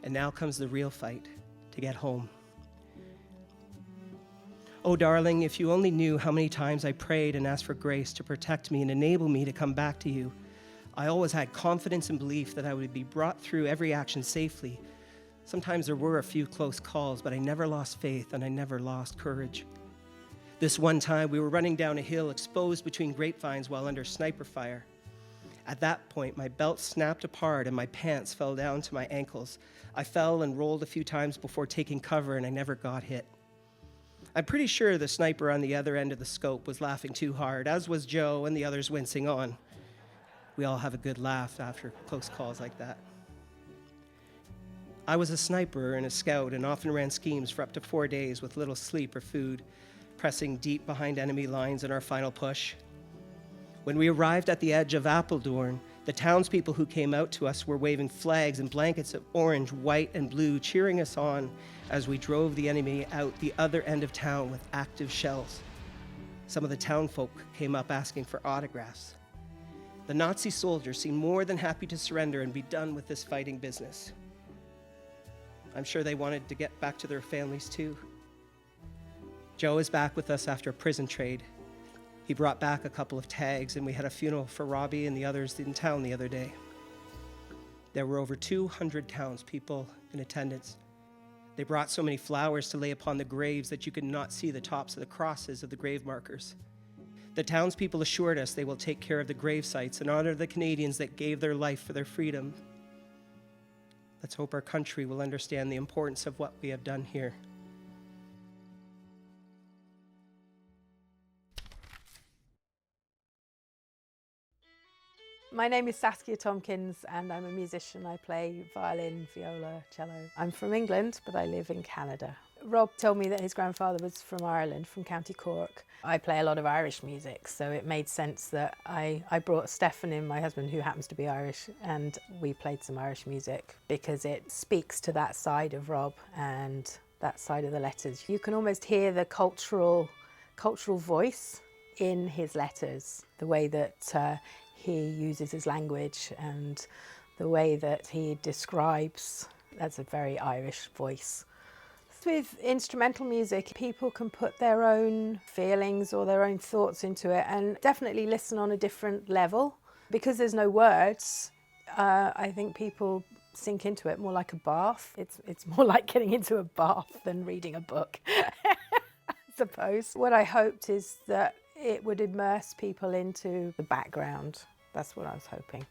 Speaker 10: And now comes the real fight, to get home. Oh, darling, if you only knew how many times I prayed and asked for grace to protect me and enable me to come back to you. I always had confidence and belief that I would be brought through every action safely. Sometimes there were a few close calls, but I never lost faith and I never lost courage. This one time, we were running down a hill exposed between grapevines while under sniper fire. At that point, my belt snapped apart and my pants fell down to my ankles. I fell and rolled a few times before taking cover and I never got hit. I'm pretty sure the sniper on the other end of the scope was laughing too hard, as was Joe and the others wincing on. We all have a good laugh after close calls like that. I was a sniper and a scout and often ran schemes for up to 4 days with little sleep or food, pressing deep behind enemy lines in our final push. When we arrived at the edge of Apeldoorn, the townspeople who came out to us were waving flags and blankets of orange, white, and blue, cheering us on as we drove the enemy out the other end of town with active shells. Some of the townfolk came up asking for autographs. The Nazi soldiers seemed more than happy to surrender and be done with this fighting business. I'm sure they wanted to get back to their families too. Joe is back with us after a prison trade. He brought back a couple of tags and we had a funeral for Robbie and the others in town the other day. There were over 200 townspeople in attendance. They brought so many flowers to lay upon the graves that you could not see the tops of the crosses of the grave markers. The townspeople assured us they will take care of the grave sites and honor the Canadians that gave their life for their freedom. Let's hope our country will understand the importance of what we have done here.
Speaker 13: My name is Saskia Tompkins and I'm a musician. I play violin, viola, cello. I'm from England, but I live in Canada. Rob told me that his grandfather was from Ireland, from County Cork. I play a lot of Irish music, so it made sense that I brought Stefan in, my husband, who happens to be Irish, and we played some Irish music because it speaks to that side of Rob and that side of the letters. You can almost hear the cultural voice in his letters, the way that he uses his language and the way that he describes. That's a very Irish voice. With instrumental music, people can put their own feelings or their own thoughts into it and definitely listen on a different level. Because there's no words, I think people sink into it more like a bath. It's more like getting into a bath than reading a book, I suppose. What I hoped is that it would immerse people into the background. That's what I was hoping.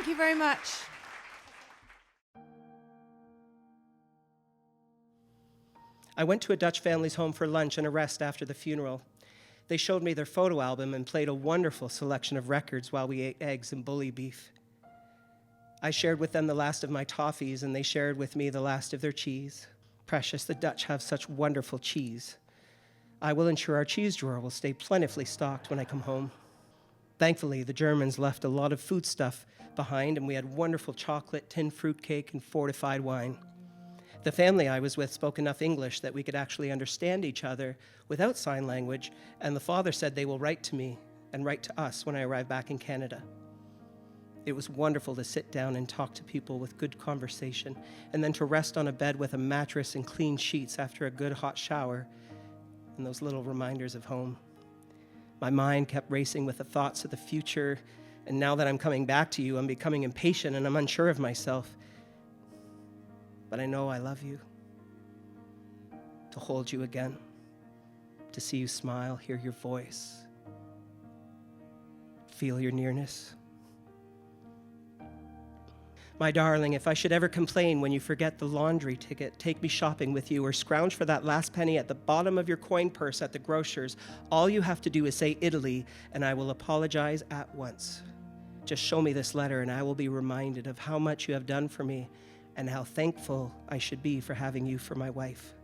Speaker 13: Thank you very much.
Speaker 10: I went to a Dutch family's home for lunch and a rest after the funeral. They showed me their photo album and played a wonderful selection of records while we ate eggs and bully beef. I shared with them the last of my toffees, and they shared with me the last of their cheese. Precious, the Dutch have such wonderful cheese. I will ensure our cheese drawer will stay plentifully stocked when I come home. Thankfully, the Germans left a lot of foodstuff behind, and we had wonderful chocolate, tinned fruitcake, and fortified wine. The family I was with spoke enough English that we could actually understand each other without sign language, and the father said they will write to me and write to us when I arrive back in Canada. It was wonderful to sit down and talk to people with good conversation, and then to rest on a bed with a mattress and clean sheets after a good hot shower, and those little reminders of home. My mind kept racing with the thoughts of the future, and now that I'm coming back to you, I'm becoming impatient and I'm unsure of myself. But I know I love you. To hold you again, to see you smile, hear your voice, feel your nearness. My darling, if I should ever complain when you forget the laundry ticket, take me shopping with you, or scrounge for that last penny at the bottom of your coin purse at the grocer's, all you have to do is say Italy, and I will apologize at once. Just show me this letter, and I will be reminded of how much you have done for me and how thankful I should be for having you for my wife.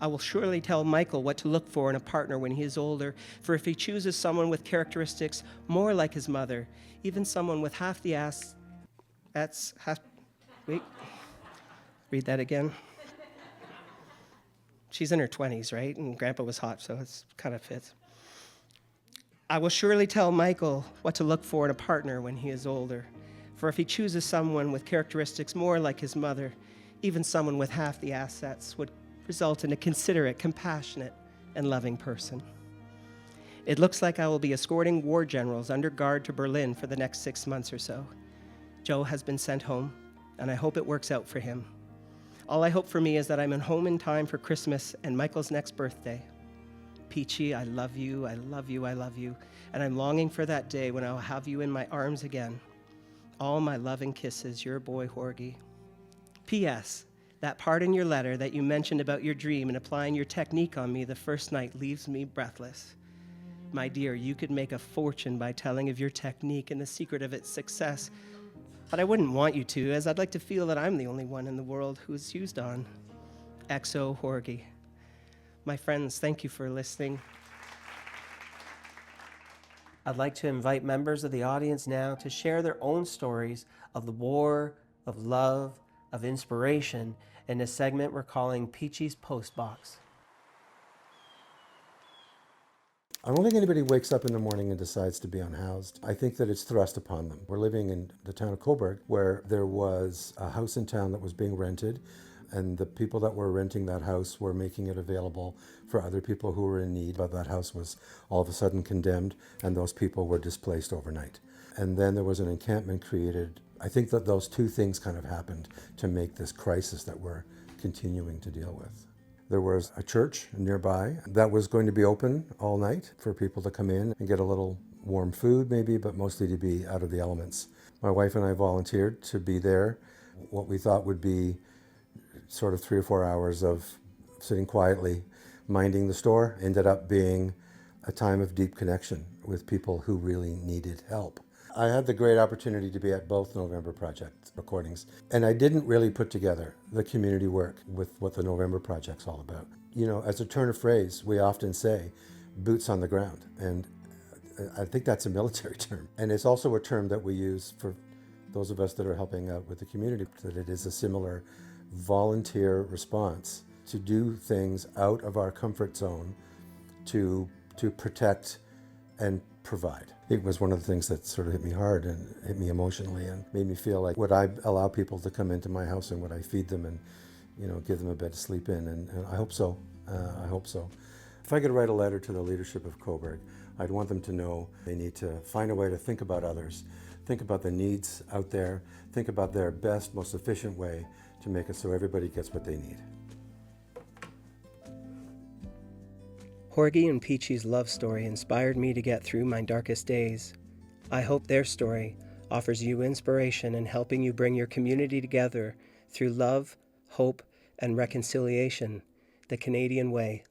Speaker 10: I will surely tell Michael what to look for in a partner when he is older, for if he chooses someone with characteristics more like his mother, even someone with half the ass... Wait. Read that again. She's in her 20s, right? And Grandpa was hot, so it's kind of fits. I will surely tell Michael what to look for in a partner when he is older, for if he chooses someone with characteristics more like his mother, even someone with half the assets would result in a considerate, compassionate, and loving person. It looks like I will be escorting war generals under guard to Berlin for the next 6 months or so. Joe has been sent home, and I hope it works out for him. All I hope for me is that I'm home in time for Christmas and Michael's next birthday. Peachy, I love you, I love you, I love you, and I'm longing for that day when I'll have you in my arms again. All my loving kisses, your boy, Horgie. P.S. That part in your letter that you mentioned about your dream and applying your technique on me the first night leaves me breathless. My dear, you could make a fortune by telling of your technique and the secret of its success, but I wouldn't want you to, as I'd like to feel that I'm the only one in the world who is used on. XO Horgie. My friends, thank you for listening.
Speaker 1: I'd like to invite members of the audience now to share their own stories of the war, of love, of inspiration in a segment we're calling Peachy's Postbox.
Speaker 12: I don't think anybody wakes up in the morning and decides to be unhoused. I think that it's thrust upon them. We're living in the town of Coburg, where there was a house in town that was being rented, and the people that were renting that house were making it available for other people who were in need, but that house was all of a sudden condemned, and those people were displaced overnight. And then there was an encampment created. I think that those two things kind of happened to make this crisis that we're continuing to deal with. There was a church nearby that was going to be open all night for people to come in and get a little warm food maybe, but mostly to be out of the elements. My wife and I volunteered to be there. What we thought would be sort of 3 or 4 hours of sitting quietly, minding the store, ended up being a time of deep connection with people who really needed help. I had the great opportunity to be at both November Project recordings, and I didn't really put together the community work with what the November Project's all about. You know, as a turn of phrase, we often say, boots on the ground, and I think that's a military term. And it's also a term that we use for those of us that are helping out with the community, that it is a similar volunteer response to do things out of our comfort zone to protect and provide. It was one of the things that sort of hit me hard and hit me emotionally and made me feel like, would I allow people to come into my house and would I feed them and, you know, give them a bed to sleep in? And I hope so. I hope so. If I could write a letter to the leadership of Coburg, I'd want them to know they need to find a way to think about others, think about the needs out there, think about their best, most efficient way to make it so everybody gets what they need.
Speaker 10: Horgie and Peachy's love story inspired me to get through my darkest days. I hope their story offers you inspiration in helping you bring your community together through love, hope, and reconciliation, the Canadian way.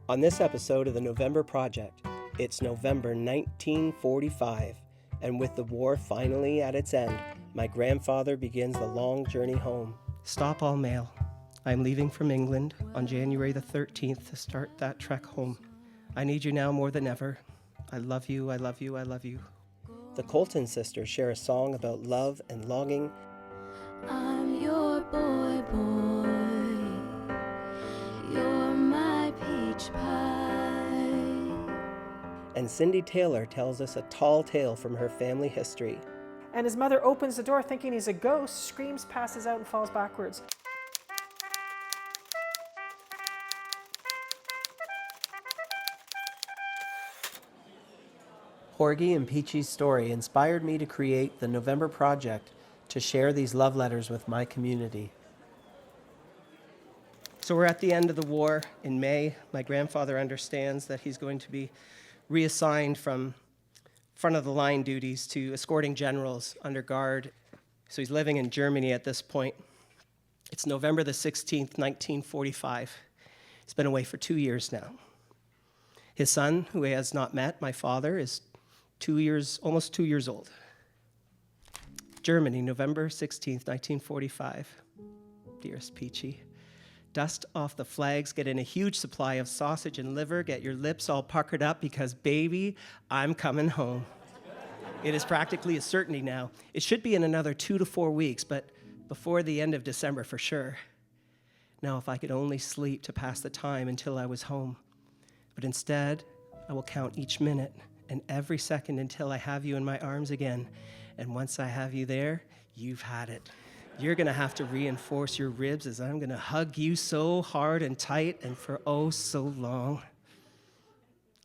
Speaker 10: On this episode of the November Project, it's November 1945, and with the war finally at its end, my grandfather begins the long journey home. Stop all mail. I'm leaving from England on January the 13th to start that trek home. I need you now more than ever. I love you, I love you, I love you. The Colton sisters share a song about love and longing.
Speaker 14: I'm your boy, you're my peach pie.
Speaker 10: And Cindy Taylor tells us a tall tale from her family history.
Speaker 15: And his mother opens the door thinking he's a ghost, screams, passes out, and falls backwards.
Speaker 1: Horgie and Peachy's story inspired me to create the November Project to share these love letters with my community.
Speaker 10: So we're at the end of the war in May. My grandfather understands that he's going to be reassigned from front of the line duties to escorting generals under guard. So he's living in Germany at this point. It's November the 16th, 1945. He's been away for 2 years now. His son, who he has not met, my father, is almost 2 years old. Germany, November 16th, 1945. Dearest Peachy, dust off the flags, get in a huge supply of sausage and liver, get your lips all puckered up because, baby, I'm coming home. It is practically a certainty now. It should be in another 2 to 4 weeks, but before the end of December for sure. Now, if I could only sleep to pass the time until I was home. But instead, I will count each minute and every second until I have you in my arms again. And once I have you there, you've had it. You're gonna have to reinforce your ribs as I'm gonna hug you so hard and tight and for oh so long.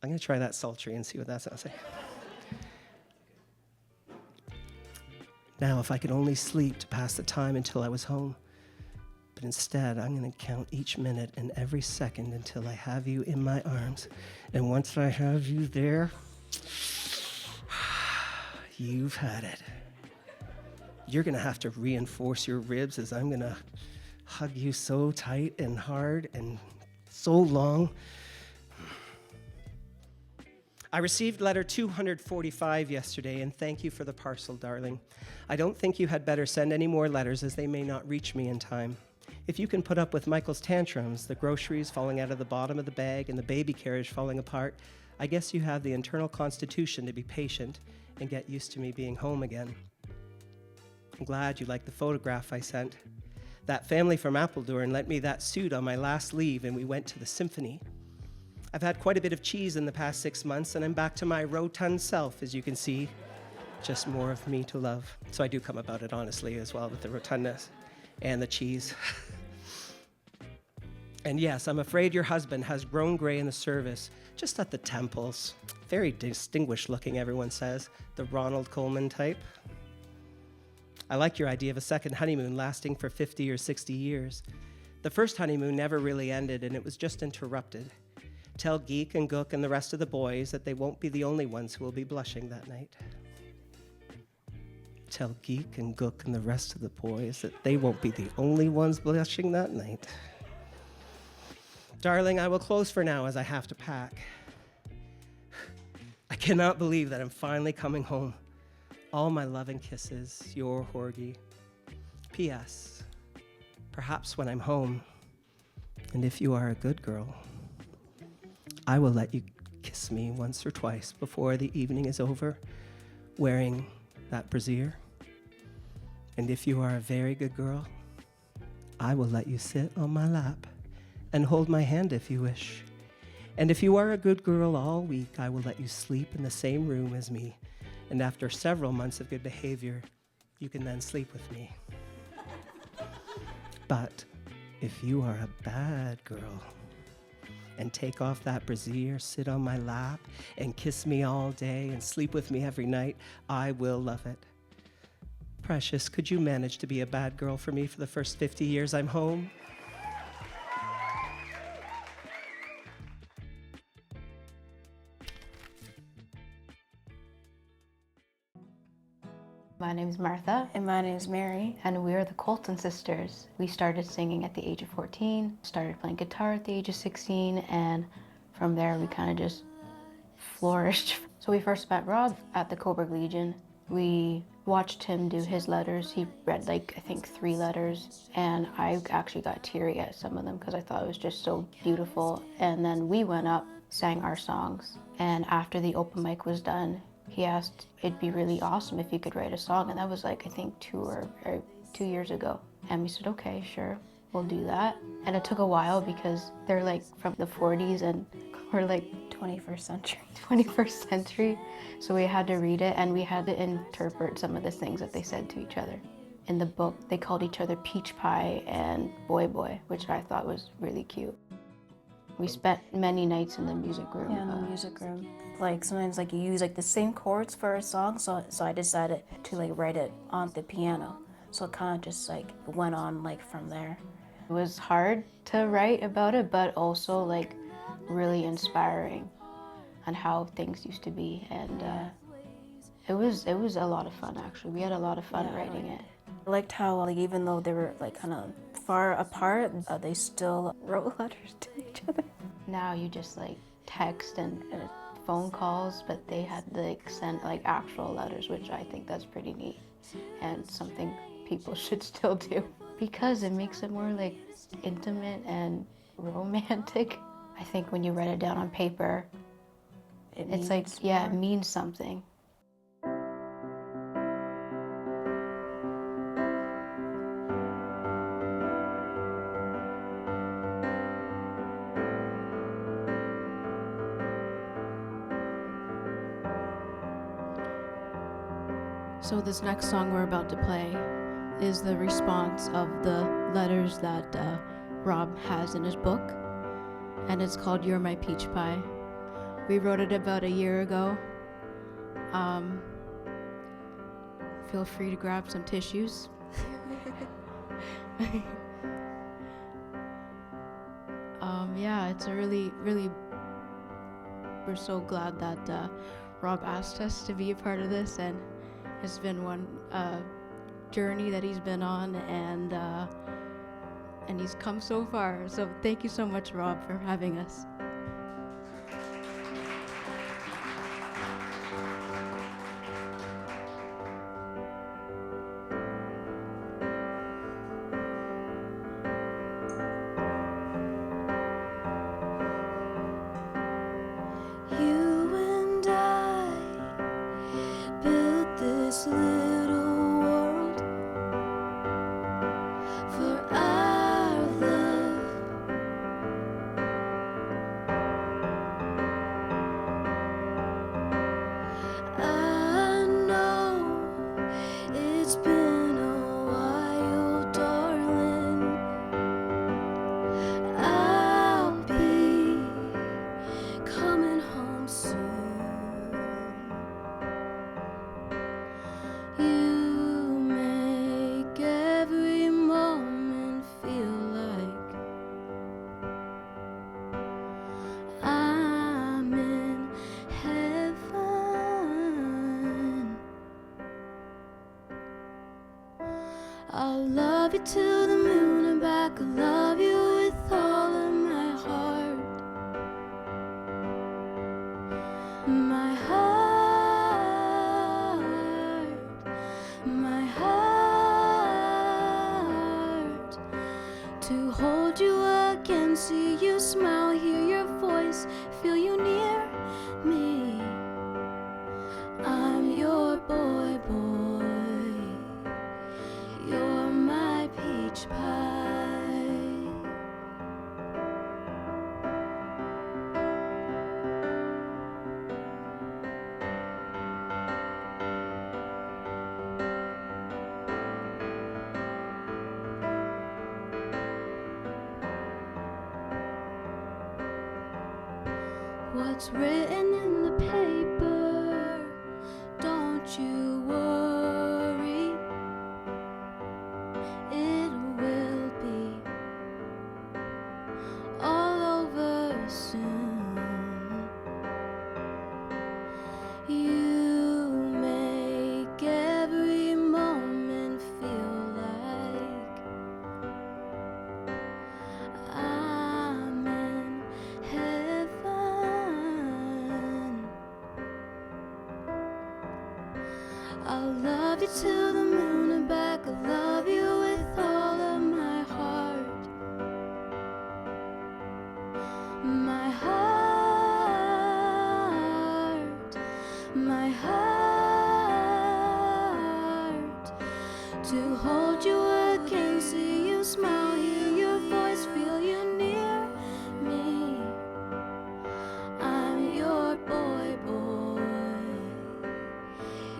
Speaker 10: I'm gonna try that sultry and see what that sounds like. Now, if I could only sleep to pass the time until I was home. But instead, I'm gonna count each minute and every second until I have you in my arms. And once I have you there, you've had it. You're gonna have to reinforce your ribs as I'm gonna hug you so tight and hard and so long. I received letter 245 yesterday, and thank you for the parcel, darling. I don't think you had better send any more letters as they may not reach me in time. If you can put up with Michael's tantrums, the groceries falling out of the bottom of the bag and the baby carriage falling apart, I guess you have the internal constitution to be patient and get used to me being home again. I'm glad you liked the photograph I sent. That family from Apeldoorn lent me that suit on my last leave and we went to the symphony. I've had quite a bit of cheese in the past 6 months and I'm back to my rotund self, as you can see. Just more of me to love. So I do come about it honestly as well with the rotundness and the cheese. And yes, I'm afraid your husband has grown gray in the service, just at the temples. Very distinguished looking, everyone says. The Ronald Colman type. I like your idea of a second honeymoon lasting for 50 or 60 years. The first honeymoon never really ended and it was just interrupted. Tell Geek and Gook and the rest of the boys that they won't be the only ones who will be blushing that night. Tell Geek and Gook and the rest of the boys that they won't be the only ones blushing that night. Darling, I will close for now as I have to pack. I cannot believe that I'm finally coming home. All my love and kisses, your Horgie. P.S. Perhaps when I'm home, and if you are a good girl, I will let you kiss me once or twice before the evening is over, wearing that brassiere. And if you are a very good girl, I will let you sit on my lap and hold my hand if you wish. And if you are a good girl all week, I will let you sleep in the same room as me. And after several months of good behavior, you can then sleep with me. But if you are a bad girl and take off that brassiere, sit on my lap and kiss me all day and sleep with me every night, I will love it. Precious, could you manage to be a bad girl for me for the first 50 years I'm home?
Speaker 14: My name is Martha. And my name is Mary. And we are the Colton sisters. We started singing at the age of 14, started playing guitar at the age of 16, and from there we kind of just flourished. So we first met Rob at the Coburg Legion, We watched him do his letters. He read like, I think 3 letters, and I actually got teary at some of them because I thought it was just so beautiful. And then we went up, sang our songs, and after the open mic was done, he asked it'd be really awesome if you could write a song, and that was like, I think 2 years ago. And we said, okay, sure, we'll do that. And it took a while because they're like from the 40s and we're like 21st century. 21st century. So we had to read it and we had to interpret some of the things that they said to each other. In the book, they called each other Peach Pie and Boy Boy, which I thought was really cute. We spent many nights in the music room.
Speaker 16: Yeah, in the music room. Like sometimes like you use like the same chords for a song, so I decided to like write it on the piano. So it kind of just like went on like from there.
Speaker 14: It was hard to write about it, but also like really inspiring on how things used to be, and it was a lot of fun actually. We had a lot of fun writing it.
Speaker 16: I liked how like even though they were like kind of far apart, they still wrote letters to each other.
Speaker 14: Now you just like text and phone calls, but they had to like send like actual letters, which I think that's pretty neat and something people should still do because it makes it more like intimate and romantic. I think when you write it down on paper, it's like, yeah, it means something.
Speaker 17: So this next song we're about to play is the response of the letters that Rob has in his book, and it's called You're My Peach Pie. We wrote it about a year ago. Feel free to grab some tissues. Yeah, it's a really, we're so glad that Rob asked us to be a part of this, and it's been one journey that he's been on, and he's come so far. So thank you so much, Rob, for having us.
Speaker 5: You and I built this little world for our love. I know it's been a while, darling. I'll be coming home soon. You make every moment feel like I'm in heaven. I'll love you to the moon and back. I'll love you with all of my heart. My heart, my heart. To hold you again, see you smile, hear your voice, feel you near me. I'm your boy, boy. You're my peach pie. What's written in the paper? Don't you worry, it will be all over soon. You make every moment feel like I'm in heaven.
Speaker 17: I'll love you till the moon and back. I'll love you with all of my heart. My heart, my heart. To hold you again, see you smile, hear your voice, feel you near me. I'm your boy, boy.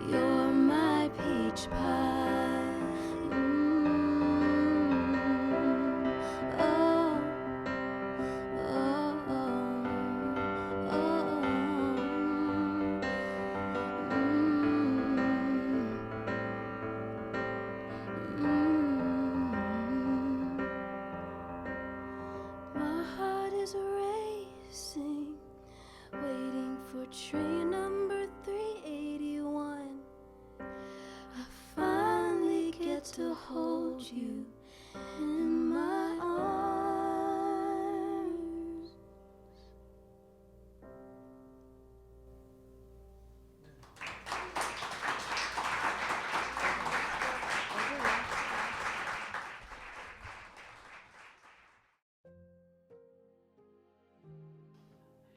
Speaker 17: You're my peach pie. Oh, oh, oh, oh. My heart is racing, waiting for train number 381. I finally get to hold you in my arms.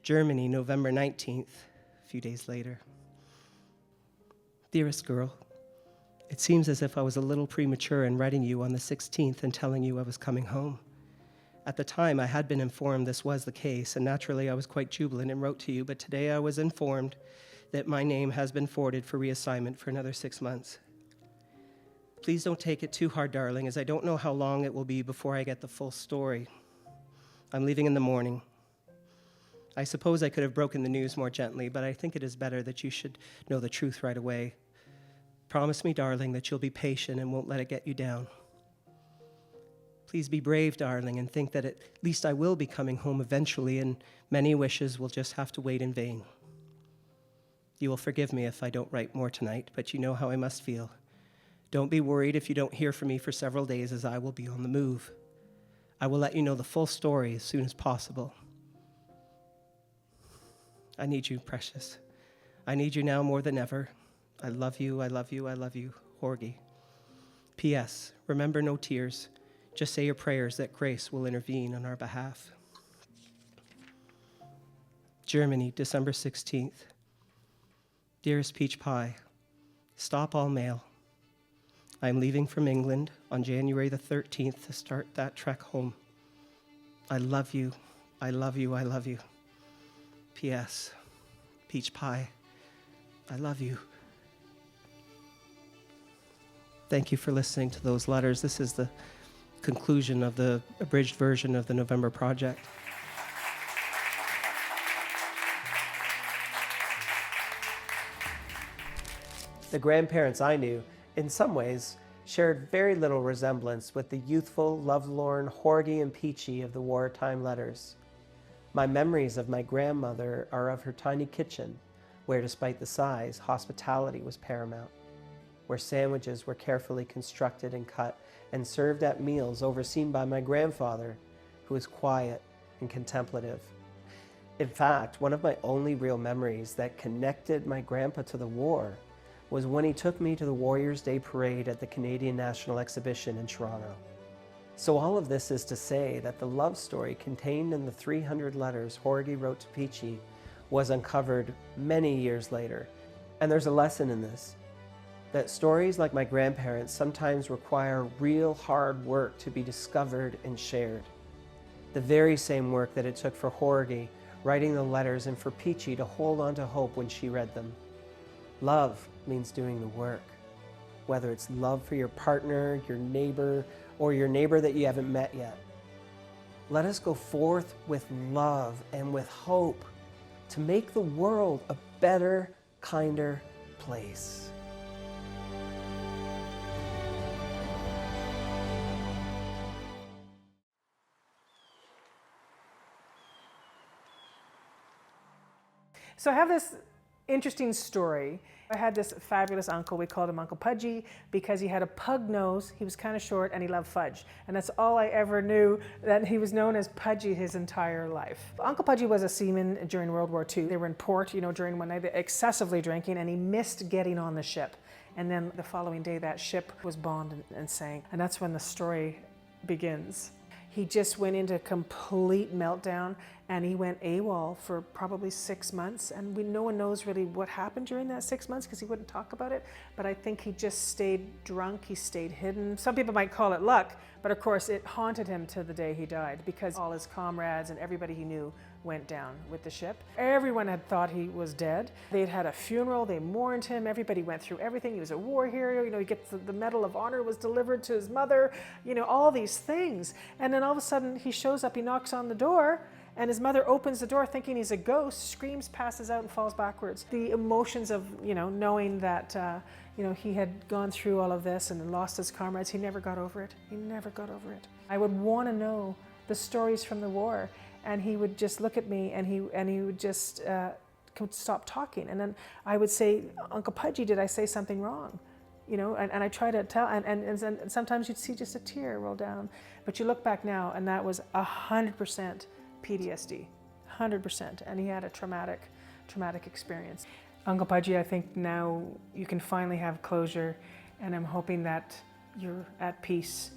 Speaker 10: Germany, November 19th, a few days later. Dearest girl, it seems as if I was a little premature in writing you on the 16th and telling you I was coming home. At the time, I had been informed this was the case, and naturally I was quite jubilant and wrote to you, but today I was informed that my name has been forwarded for reassignment for another 6 months. Please don't take it too hard, darling, as I don't know how long it will be before I get the full story. I'm leaving in the morning. I suppose I could have broken the news more gently, but I think it is better that you should know the truth right away. Promise me, darling, that you'll be patient and won't let it get you down. Please be brave, darling, and think that at least I will be coming home eventually, and many wishes will just have to wait in vain. You will forgive me if I don't write more tonight, but you know how I must feel. Don't be worried if you don't hear from me for several days, as I will be on the move. I will let you know the full story as soon as possible. I need you, precious. I need you now more than ever. I love you, I love you, I love you, Horgie. P.S. Remember, no tears. Just say your prayers that grace will intervene on our behalf. Germany, December 16th. Dearest Peach Pie, stop all mail. I am leaving from England on January the 13th to start that trek home. I love you, I love you, I love you. P.S. Peach Pie, I love you. Thank you for listening to those letters. This is the conclusion of the abridged version of the November project.
Speaker 1: The grandparents I knew, in some ways, shared very little resemblance with the youthful, lovelorn Horgie and Peachy of the wartime letters. My memories of my grandmother are of her tiny kitchen, where despite the size, hospitality was paramount, where sandwiches were carefully constructed and cut and served at meals overseen by my grandfather, who was quiet and contemplative. In fact, one of my only real memories that connected my grandpa to the war was when he took me to the Warriors' Day Parade at the Canadian National Exhibition in Toronto. So all of this is to say that the love story contained in the 300 letters Horgie wrote to Peachy was uncovered many years later. And there's a lesson in this, that stories like my grandparents sometimes require real hard work to be discovered and shared. The very same work that it took for Horgie writing the letters and for Peachy to hold on to hope when she read them. Love means doing the work, whether it's love for your partner, your neighbor, or your neighbor that you haven't met yet. Let us go forth with love and with hope to make the world a better, kinder place.
Speaker 15: So I have this Interesting story. I had this fabulous uncle, we called him Uncle Pudgy, because he had a pug nose, he was kind of short, and he loved fudge. And that's all I ever knew, that he was known as Pudgy his entire life. Uncle Pudgy was a seaman during World War II. They were in port, during one night, excessively drinking, and he missed getting on the ship. And then the following day, that ship was bombed and sank. And that's when the story begins. He just went into complete meltdown, and he went AWOL for probably 6 months. And no one knows really what happened during that 6 months because he wouldn't talk about it. But I think he just stayed drunk, he stayed hidden. Some people might call it luck, but of course it haunted him to the day he died because all his comrades and everybody he knew went down with the ship. Everyone had thought he was dead. They'd had a funeral, they mourned him, everybody went through everything. He was a war hero, he gets the Medal of Honor was delivered to his mother, all these things. And then all of a sudden he shows up, he knocks on the door, and his mother opens the door thinking he's a ghost, screams, passes out, and falls backwards. The emotions of, knowing that, he had gone through all of this and lost his comrades, he never got over it. He never got over it. I would want to know the stories from the war, and he would just look at me, and he would just stop talking. And then I would say, Uncle Pudgy, did I say something wrong? And I try to tell, and sometimes you'd see just a tear roll down. But you look back now, and that was 100% PTSD, 100%. And he had a traumatic experience. Uncle Pudgy, I think now you can finally have closure, and I'm hoping that you're at peace.